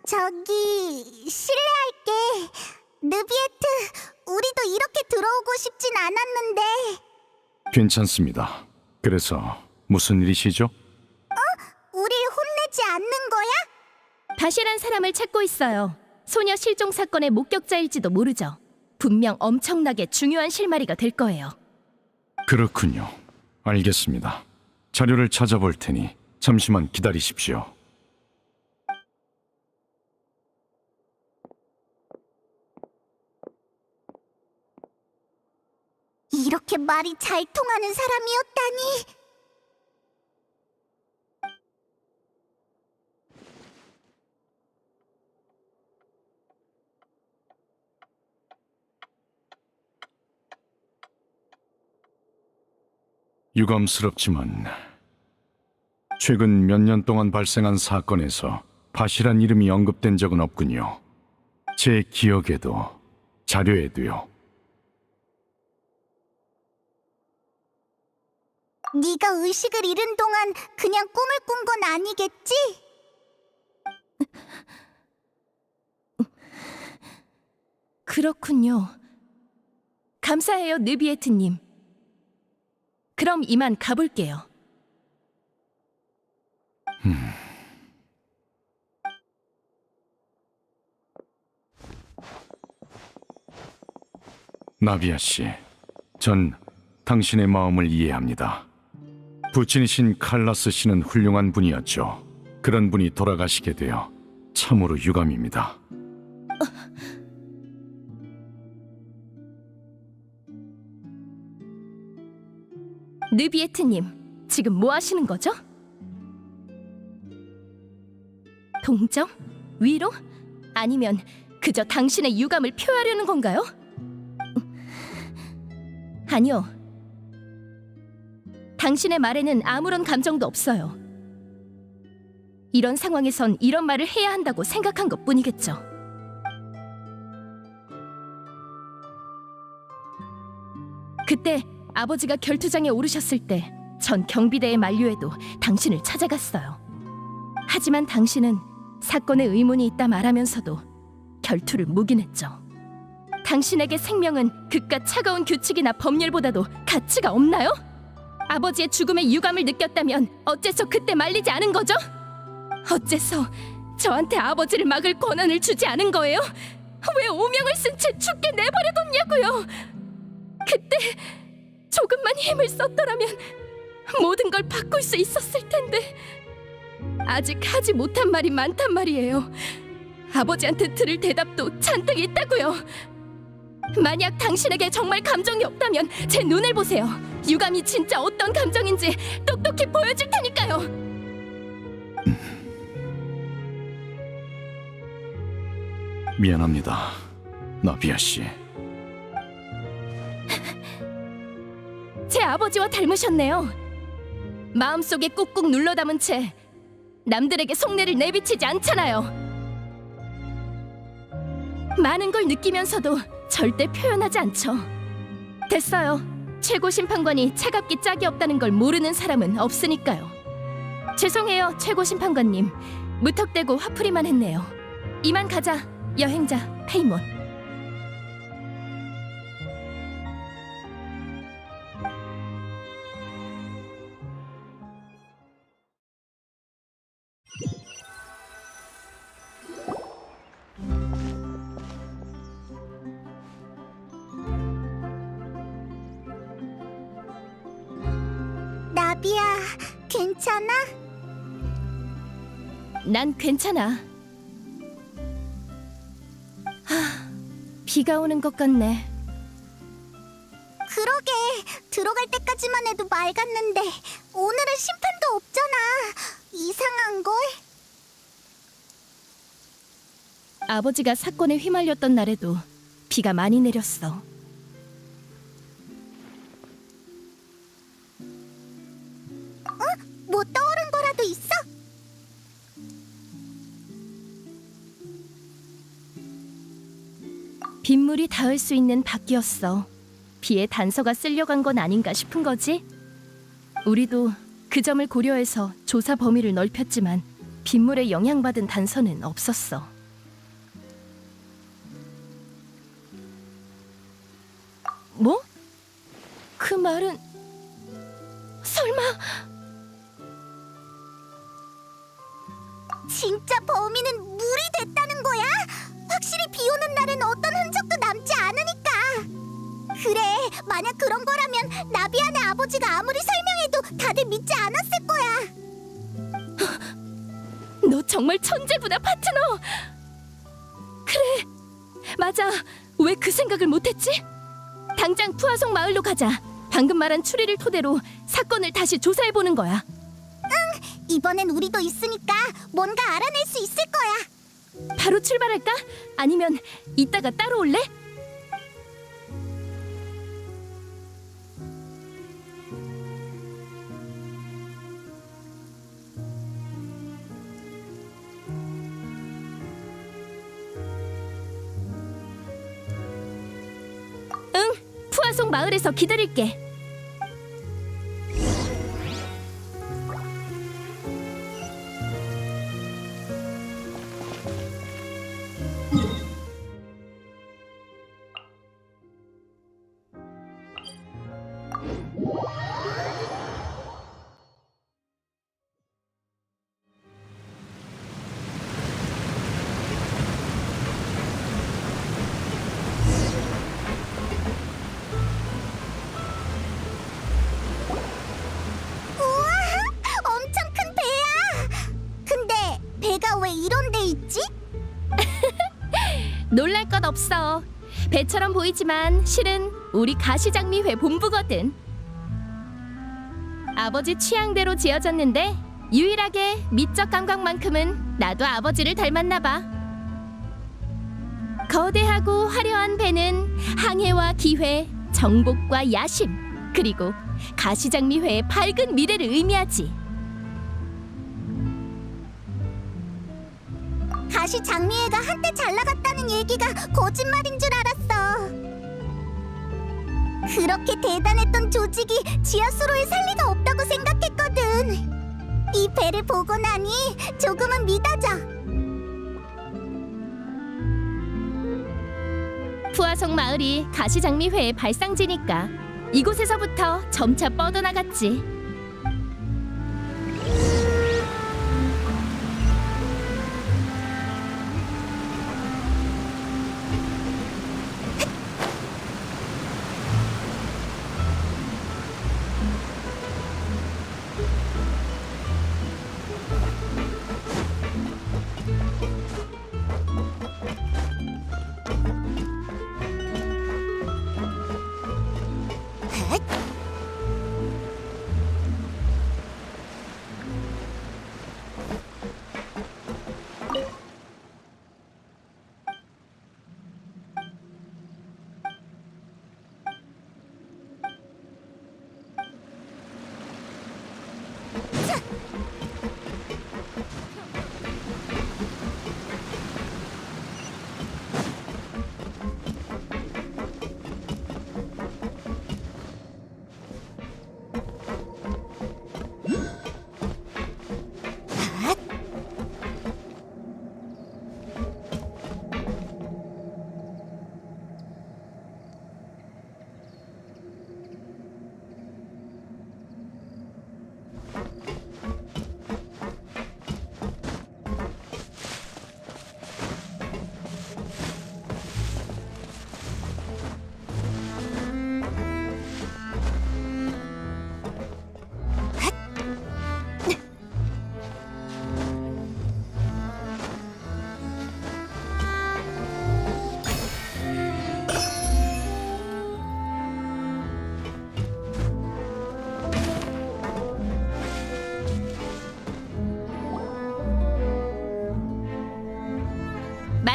저기 실례할게. 느비에트, 우리도 이렇게 들어오고 싶진 않았는데. 괜찮습니다. 그래서 무슨 일이시죠? 우릴 혼내지 않는 거야? 다시란 사람을 찾고 있어요. 소녀 실종 사건의 목격자일지도 모르죠. 분명 엄청나게 중요한 실마리가 될 거예요. 그렇군요. 알겠습니다. 자료를 찾아볼 테니 잠시만 기다리십시오. 이렇게 말이 잘 통하는 사람이었다니. 유감스럽지만 최근 몇 년 동안 발생한 사건에서 바시란 이름이 언급된 적은 없군요. 제 기억에도 자료에도요. 네가 의식을 잃은 동안 그냥 꿈을 꾼 건 아니겠지? 그렇군요. 감사해요, 느비에트님. 그럼 이만 가볼게요. 나비아 씨, 전 당신의 마음을 이해합니다. 부친이신 칼라스 씨는 훌륭한 분이었죠. 그런 분이 돌아가시게 되어 참으로 유감입니다. 느비에트님, 지금 뭐 하시는 거죠? 동정? 위로? 아니면 그저 당신의 유감을 표하려는 건가요? 아니요. 당신의 말에는 아무런 감정도 없어요. 이런 상황에선 이런 말을 해야 한다고 생각한 것뿐이겠죠. 그때 아버지가 결투장에 오르셨을 때 전 경비대의 만류에도 당신을 찾아갔어요. 하지만 당신은 사건에 의문이 있다 말하면서도 결투를 묵인했죠. 당신에게 생명은 그깟 차가운 규칙이나 법률보다도 가치가 없나요? 아버지의 죽음에 유감을 느꼈다면 어째서 그때 말리지 않은 거죠? 어째서 저한테 아버지를 막을 권한을 주지 않은 거예요? 왜 오명을 쓴 채 죽게 내버려뒀냐고요? 그때 조금만 힘을 썼더라면 모든 걸 바꿀 수 있었을 텐데 아직 하지 못한 말이 많단 말이에요. 아버지한테 들을 대답도 잔뜩 있다고요. 만약 당신에게 정말 감정이 없다면 제 눈을 보세요. 유감이 진짜 어떤 감정인지 똑똑히 보여줄 테니까요. 미안합니다, 나비아 씨. 제 아버지와 닮으셨네요. 마음속에 꾹꾹 눌러 담은 채 남들에게 속내를 내비치지 않잖아요. 많은 걸 느끼면서도 절대 표현하지 않죠. 됐어요. 최고 심판관이 차갑기 짝이 없다는 걸 모르는 사람은 없으니까요. 죄송해요, 최고 심판관님. 무턱대고 화풀이만 했네요. 이만 가자, 여행자 페이몬. 나비야, 괜찮아? 난 괜찮아. 비가 오는 것 같네. 그러게, 들어갈 때까지만 해도 맑았는데 오늘은 심판도 없잖아. 이상한걸? 아버지가 사건에 휘말렸던 날에도 비가 많이 내렸어. 뭐 떠오른 거라도 있어? 빗물이 닿을 수 있는 밖이었어. 비에 단서가 쓸려간 건 아닌가 싶은 거지? 우리도 그 점을 고려해서 조사 범위를 넓혔지만 빗물에 영향받은 단서는 없었어. 뭐? 그 말은 설마 진짜 범인은 물이 됐다는 거야? 확실히 비 오는 날엔 어떤 흔적도 남지 않으니까. 그래, 만약 그런 거라면 나비안의 아버지가 아무리 설명해도 다들 믿지 않았을 거야. 너 정말 천재구나, 파트너. 그래, 맞아. 왜 그 생각을 못했지? 당장 푸아송 마을로 가자. 방금 말한 추리를 토대로 사건을 다시 조사해보는 거야. 이번엔 우리도 있으니까 뭔가 알아낼 수 있을 거야. 바로 출발할까? 아니면 이따가 따로 올래? 응, 푸아송 마을에서 기다릴게. 우와, 엄청 큰 배야. 근데 배가 왜 이런 데 있지? 놀랄 것 없어. 배처럼 보이지만 실은 우리 가시장미회 본부거든. 아버지 취향대로 지어졌는데 유일하게 미적 감각만큼은 나도 아버지를 닮았나 봐. 거대하고 화려한 배는 항해와 기회, 정복과 야심, 그리고 가시장미회의 밝은 미래를 의미하지. 가시 장미애가 한때 잘 나갔다는 얘기가 거짓말인 줄 알았어. 그렇게 대단했던 조직이 지하수로에 살 리가 없다고 생각했거든. 이 배를 보고 나니 조금은 믿어져. 푸아송 마을이 가시장미회의 발상지니까 이곳에서부터 점차 뻗어나갔지.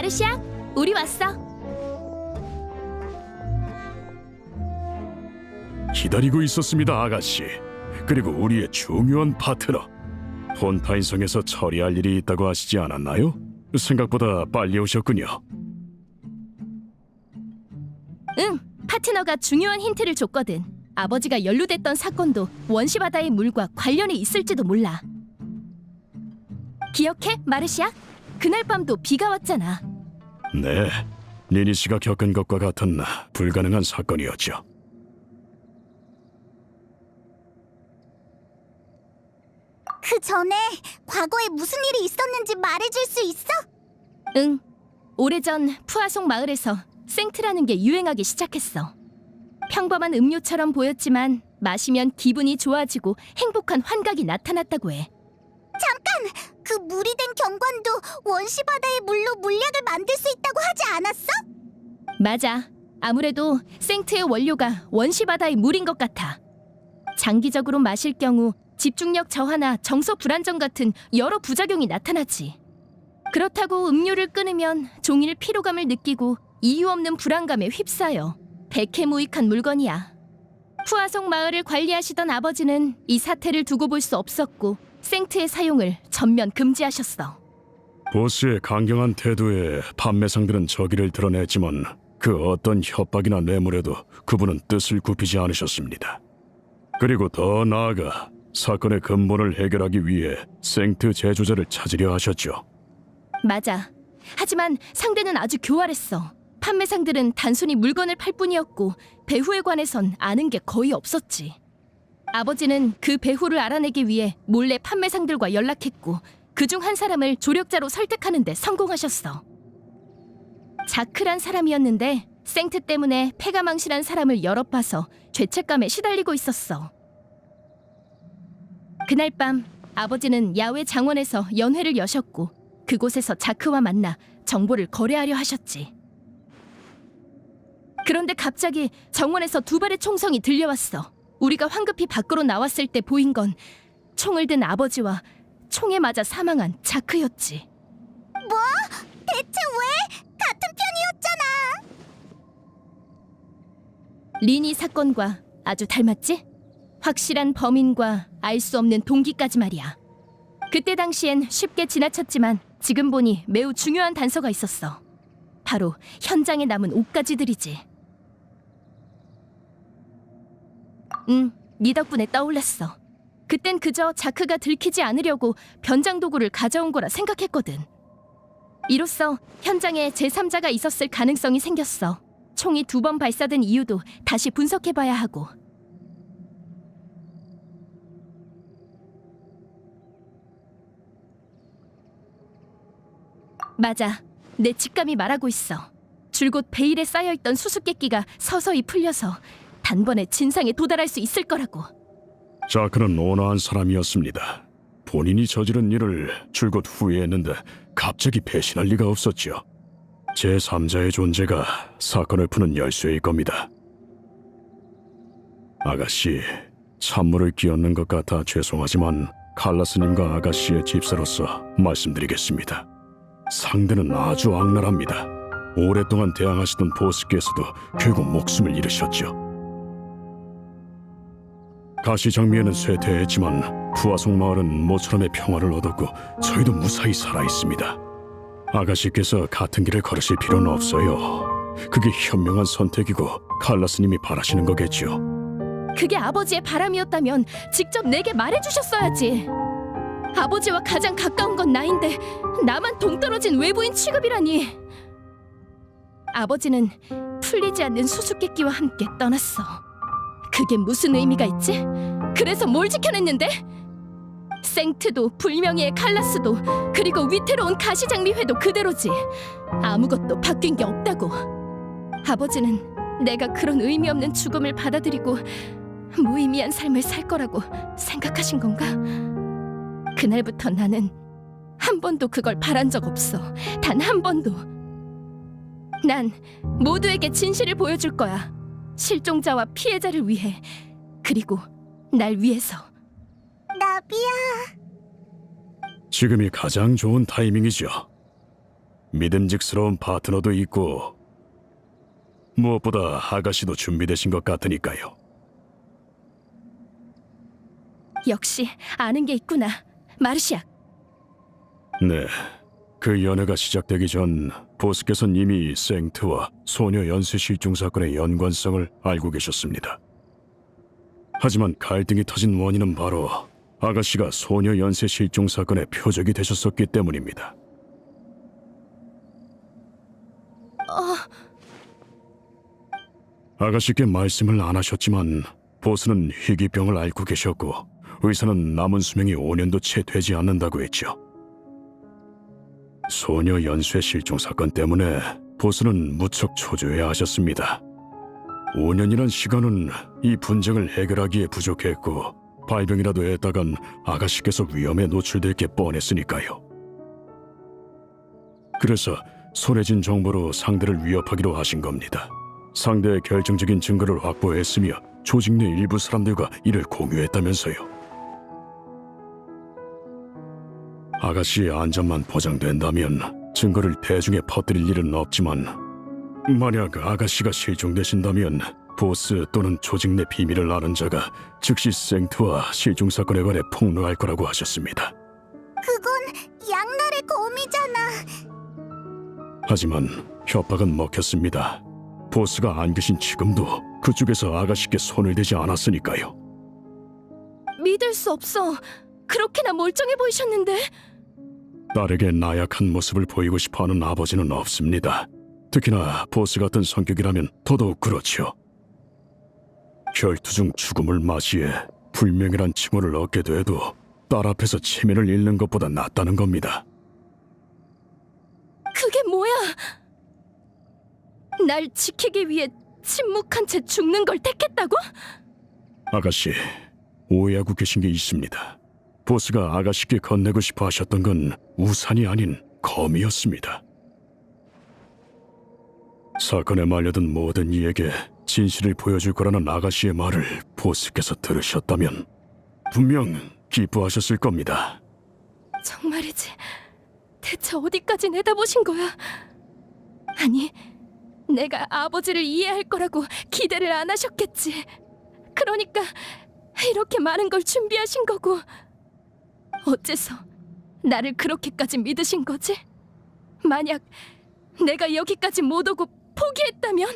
마르시아, 우리 왔어. 기다리고 있었습니다, 아가씨. 그리고 우리의 중요한 파트너. 폰타인성에서 처리할 일이 있다고 하시지 않았나요? 생각보다 빨리 오셨군요. 응, 파트너가 중요한 힌트를 줬거든. 아버지가 연루됐던 사건도 원시바다의 물과 관련이 있을지도 몰라. 기억해, 마르시아? 그날 밤도 비가 왔잖아. 네, 니니 씨가 겪은 것과 같은 불가능한 사건이었죠. 그 전에 과거에 무슨 일이 있었는지 말해줄 수 있어? 응, 오래전 푸아송 마을에서 생트라는 게 유행하기 시작했어. 평범한 음료처럼 보였지만 마시면 기분이 좋아지고 행복한 환각이 나타났다고 해. 잠깐! 그 물이 된 경관도 원시바다의 물로 물약을 만들 수 있다고 하지 않았어? 맞아. 아무래도 생트의 원료가 원시바다의 물인 것 같아. 장기적으로 마실 경우 집중력 저하나 정서 불안정 같은 여러 부작용이 나타나지. 그렇다고 음료를 끊으면 종일 피로감을 느끼고 이유 없는 불안감에 휩싸여 백해무익한 물건이야. 푸아송 마을을 관리하시던 아버지는 이 사태를 두고 볼 수 없었고 생트의 사용을 전면 금지하셨어. 보스의 강경한 태도에 판매상들은 저기를 드러냈지만 그 어떤 협박이나 뇌물에도 그분은 뜻을 굽히지 않으셨습니다. 그리고 더 나아가 사건의 근본을 해결하기 위해 생트 제조자를 찾으려 하셨죠. 맞아. 하지만 상대는 아주 교활했어. 판매상들은 단순히 물건을 팔 뿐이었고 배후에 관해선 아는 게 거의 없었지. 아버지는 그 배후를 알아내기 위해 몰래 판매상들과 연락했고 그중 한 사람을 조력자로 설득하는 데 성공하셨어. 자크란 사람이었는데 생트 때문에 패가 망신한 사람을 여러 봐서 죄책감에 시달리고 있었어. 그날 밤 아버지는 야외 장원에서 연회를 여셨고 그곳에서 자크와 만나 정보를 거래하려 하셨지. 그런데 갑자기 정원에서 두 발의 총성이 들려왔어. 우리가 황급히 밖으로 나왔을 때 보인 건 총을 든 아버지와 총에 맞아 사망한 자크였지. 뭐? 대체 왜? 같은 편이었잖아. 리니 사건과 아주 닮았지? 확실한 범인과 알 수 없는 동기까지 말이야. 그때 당시엔 쉽게 지나쳤지만 지금 보니 매우 중요한 단서가 있었어. 바로 현장에 남은 옷가지들이지. 네 덕분에 떠올랐어. 그땐 그저 자크가 들키지 않으려고 변장 도구를 가져온 거라 생각했거든. 이로써 현장에 제3자가 있었을 가능성이 생겼어. 총이 2번 발사된 이유도 다시 분석해봐야 하고. 맞아. 내 직감이 말하고 있어. 줄곧 베일에 쌓여있던 수수께끼가 서서히 풀려서 단번에 진상에 도달할 수 있을 거라고. 자크는 온화한 사람이었습니다. 본인이 저지른 일을 줄곧 후회했는데 갑자기 배신할 리가 없었죠. 제3자의 존재가 사건을 푸는 열쇠일 겁니다. 아가씨, 찬물을 끼얹는 것 같아 죄송하지만 칼라스님과 아가씨의 집사로서 말씀드리겠습니다. 상대는 아주 악랄합니다. 오랫동안 대항하시던 보스께서도 결국 목숨을 잃으셨죠. 가시장미에는 쇠퇴했지만 푸아송 마을은 모처럼의 평화를 얻었고 저희도 무사히 살아있습니다. 아가씨께서 같은 길을 걸으실 필요는 없어요. 그게 현명한 선택이고 칼라스님이 바라시는 거겠죠. 그게 아버지의 바람이었다면 직접 내게 말해주셨어야지. 아버지와 가장 가까운 건 나인데 나만 동떨어진 외부인 취급이라니. 아버지는 풀리지 않는 수수께끼와 함께 떠났어. 그게 무슨 의미가 있지? 그래서 뭘 지켜냈는데? 생트도 불명예의 칼라스도 그리고 위태로운 가시장미회도 그대로지. 아무것도 바뀐 게 없다고. 아버지는 내가 그런 의미 없는 죽음을 받아들이고 무의미한 삶을 살 거라고 생각하신 건가? 그날부터 나는 한 번도 그걸 바란 적 없어. 단 한 번도. 난 모두에게 진실을 보여줄 거야. 실종자와 피해자를 위해, 그리고 날 위해서. 나비야. 지금이 가장 좋은 타이밍이죠. 믿음직스러운 파트너도 있고 무엇보다 아가씨도 준비되신 것 같으니까요. 역시 아는 게 있구나. 마르시아. 네, 그 연애가 시작되기 전 보스께서는 이미 생트와 소녀 연쇄 실종 사건의 연관성을 알고 계셨습니다. 하지만 갈등이 터진 원인은 바로 아가씨가 소녀 연쇄 실종 사건의 표적이 되셨었기 때문입니다. 아가씨께 말씀을 안 하셨지만 보스는 희귀병을 앓고 계셨고 의사는 남은 수명이 5년도 채 되지 않는다고 했죠. 소녀 연쇄 실종 사건 때문에 보스는 무척 초조해하셨습니다. 5년이란 시간은 이 분쟁을 해결하기에 부족했고 발병이라도 했다간 아가씨께서 위험에 노출될 게 뻔했으니까요. 그래서 손해진 정보로 상대를 위협하기로 하신 겁니다. 상대의 결정적인 증거를 확보했으며 조직 내 일부 사람들과 이를 공유했다면서요. 아가씨의 안전만 보장된다면 증거를 대중에 퍼뜨릴 일은 없지만 만약 아가씨가 실종되신다면 보스 또는 조직 내 비밀을 아는 자가 즉시 생트와 실종 사건에 관해 폭로할 거라고 하셨습니다. 그건 양날의 검이잖아. 하지만 협박은 먹혔습니다. 보스가 안 계신 지금도 그쪽에서 아가씨께 손을 대지 않았으니까요. 믿을 수 없어. 그렇게나 멀쩡해 보이셨는데. 딸에게 나약한 모습을 보이고 싶어하는 아버지는 없습니다. 특히나 보스 같은 성격이라면 더더욱 그렇죠. 혈투 중 죽음을 맞이해 불명예란 칭호를 얻게 돼도 딸 앞에서 체면을 잃는 것보다 낫다는 겁니다. 그게 뭐야? 날 지키기 위해 침묵한 채 죽는 걸 택했다고? 아가씨, 오해하고 계신 게 있습니다. 보스가 아가씨께 건네고 싶어 하셨던 건 우산이 아닌 검이었습니다. 사건에 말려든 모든 이에게 진실을 보여줄 거라는 아가씨의 말을 보스께서 들으셨다면 분명 기뻐하셨을 겁니다. 정말이지. 대체 어디까지 내다보신 거야? 아니, 내가 아버지를 이해할 거라고 기대를 안 하셨겠지. 그러니까 이렇게 많은 걸 준비하신 거고. 어째서 나를 그렇게까지 믿으신 거지? 만약 내가 여기까지 못 오고 포기했다면?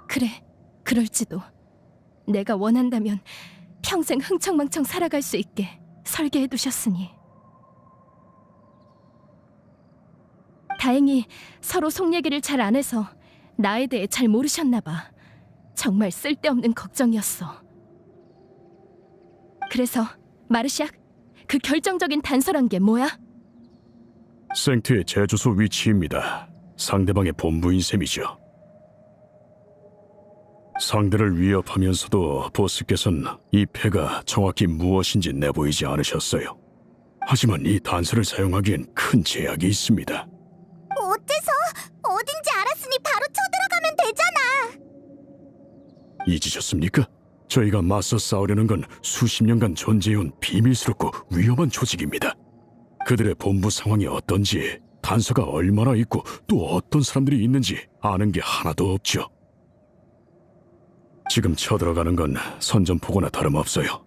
그래, 그럴지도. 내가 원한다면 평생 흥청망청 살아갈 수 있게 설계해 두셨으니. 다행히 서로 속 얘기를 잘 안 해서 나에 대해 잘 모르셨나 봐. 정말 쓸데없는 걱정이었어. 그래서 마르시악, 그 결정적인 단서란 게 뭐야? 생트의 재주소 위치입니다. 상대방의 본부인 셈이죠. 상대를 위협하면서도 보스께서는 이 패가 정확히 무엇인지 내보이지 않으셨어요. 하지만 이 단서를 사용하기엔 큰 제약이 있습니다. 어째서? 어딘지 알았으니 바로 쳐들어가면 되잖아. 잊으셨습니까? 저희가 맞서 싸우려는 건 수십 년간 존재해온 비밀스럽고 위험한 조직입니다. 그들의 본부 상황이 어떤지, 단서가 얼마나 있고 또 어떤 사람들이 있는지 아는 게 하나도 없죠. 지금 쳐들어가는 건 선전포고나 다름없어요.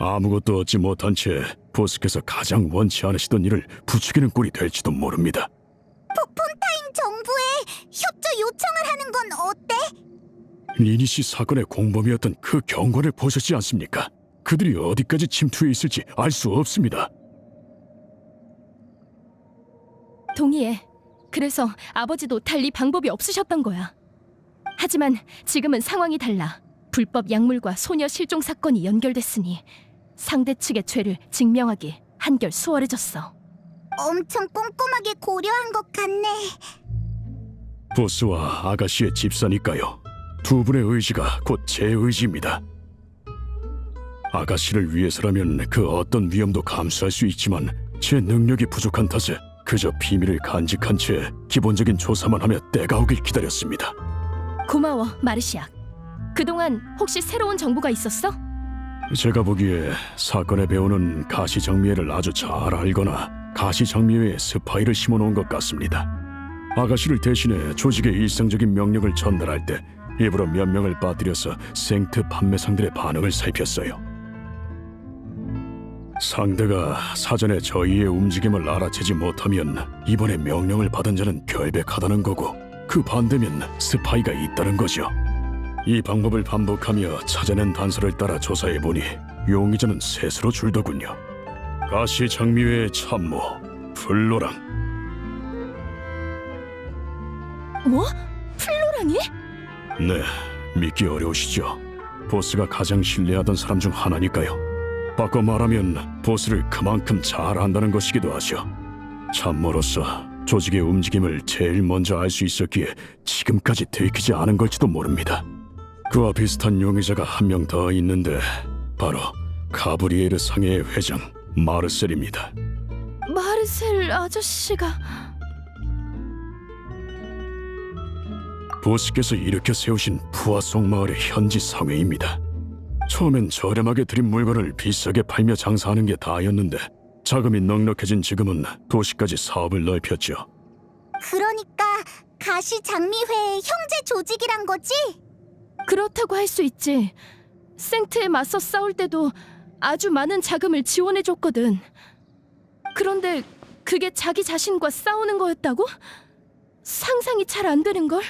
아무것도 얻지 못한 채 보스께서 가장 원치 않으시던 일을 부추기는 꼴이 될지도 모릅니다. 폰타인 정부에 협조 요청을 하는 건 어때? 리니시 사건의 공범이었던 그 경관을 보셨지 않습니까? 그들이 어디까지 침투해 있을지 알 수 없습니다. 동의해. 그래서 아버지도 달리 방법이 없으셨던 거야. 하지만 지금은 상황이 달라. 불법 약물과 소녀 실종 사건이 연결됐으니 상대 측의 죄를 증명하기 한결 수월해졌어. 엄청 꼼꼼하게 고려한 것 같네. 보스와 아가씨의 집사니까요. 두 분의 의지가 곧 제 의지입니다. 아가씨를 위해서라면 그 어떤 위험도 감수할 수 있지만 제 능력이 부족한 탓에 그저 비밀을 간직한 채 기본적인 조사만 하며 때가 오길 기다렸습니다. 고마워, 마르시악. 그동안 혹시 새로운 정보가 있었어? 제가 보기에 사건의 배우는 가시장미애를 아주 잘 알거나 가시장미회에 스파이를 심어놓은 것 같습니다. 아가씨를 대신해 조직의 일상적인 명령을 전달할 때 일부러 몇 명을 빠뜨려서 생트 판매상들의 반응을 살폈어요. 상대가 사전에 저희의 움직임을 알아채지 못하면 이번에 명령을 받은 자는 결백하다는 거고, 그 반대면 스파이가 있다는 거죠. 이 방법을 반복하며 찾아낸 단서를 따라 조사해보니 용의자는 셋으로 줄더군요. 가시장미회의 참모 플로랑. 뭐? 플로랑이? 네, 믿기 어려우시죠? 보스가 가장 신뢰하던 사람 중 하나니까요. 바꿔 말하면 보스를 그만큼 잘 안다는 것이기도 하죠. 참모로서 조직의 움직임을 제일 먼저 알 수 있었기에 지금까지 들키지 않은 걸지도 모릅니다. 그와 비슷한 용의자가 한 명 더 있는데 바로 가브리에르 상해의 회장 마르셀입니다. 마르셀 아저씨가... 보스께서 일으켜 세우신 푸아송 마을의 현지 상회입니다. 처음엔 저렴하게 드린 물건을 비싸게 팔며 장사하는 게 다였는데 자금이 넉넉해진 지금은 도시까지 사업을 넓혔죠. 그러니까 가시장미회의 형제 조직이란 거지? 그렇다고 할 수 있지. 생트에 맞서 싸울 때도 아주 많은 자금을 지원해줬거든. 그런데 그게 자기 자신과 싸우는 거였다고? 상상이 잘 안 되는걸?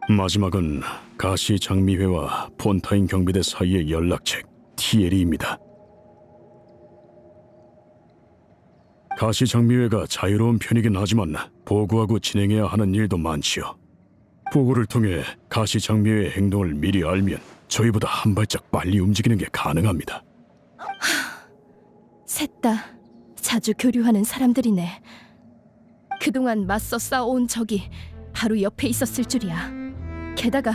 마지막은 가시장미회와 폰타인 경비대 사이의 연락책 TL입니다. 가시장미회가 자유로운 편이긴 하지만 보고하고 진행해야 하는 일도 많지요. 보고를 통해 가시장미회의 행동을 미리 알면 저희보다 한 발짝 빨리 움직이는 게 가능합니다. 셋 다 자주 교류하는 사람들이네. 그동안 맞서 싸워온 적이 바로 옆에 있었을 줄이야. 게다가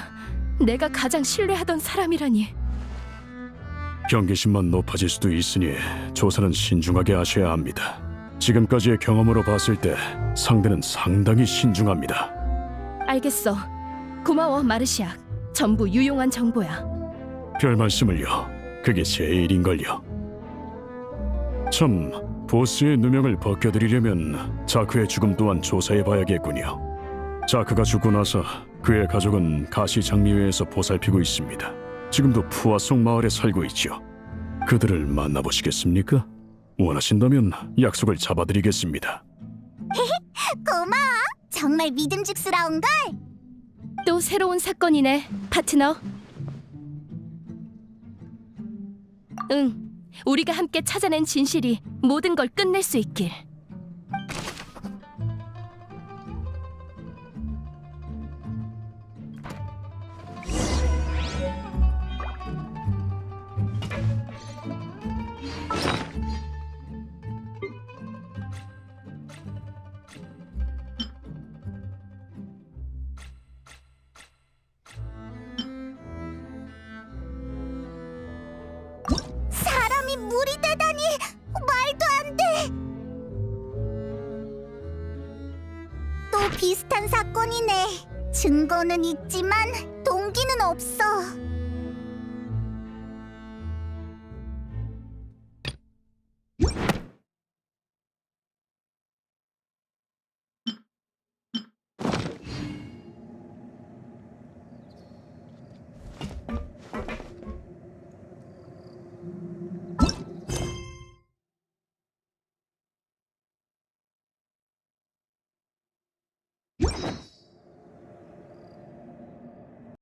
내가 가장 신뢰하던 사람이라니. 경계심만 높아질 수도 있으니 조사는 신중하게 하셔야 합니다. 지금까지의 경험으로 봤을 때 상대는 상당히 신중합니다. 알겠어. 고마워, 마르시악. 전부 유용한 정보야. 별 말씀을요. 그게 제 일인걸요. 참, 보스의 누명을 벗겨드리려면 자크의 죽음 또한 조사해봐야겠군요. 자크가 죽고 나서 그의 가족은 가시장미회에서 보살피고 있습니다. 지금도 푸아송 마을에 살고 있죠. 그들을 만나보시겠습니까? 원하신다면 약속을 잡아드리겠습니다. 고마워. 정말 믿음직스러운걸? 또 새로운 사건이네, 파트너. 응, 우리가 함께 찾아낸 진실이 모든 걸 끝낼 수 있길. 사람이 물이 되다니 말도 안 돼. 또 비슷한 사건이네. 증거는 있지만 동기는 없어.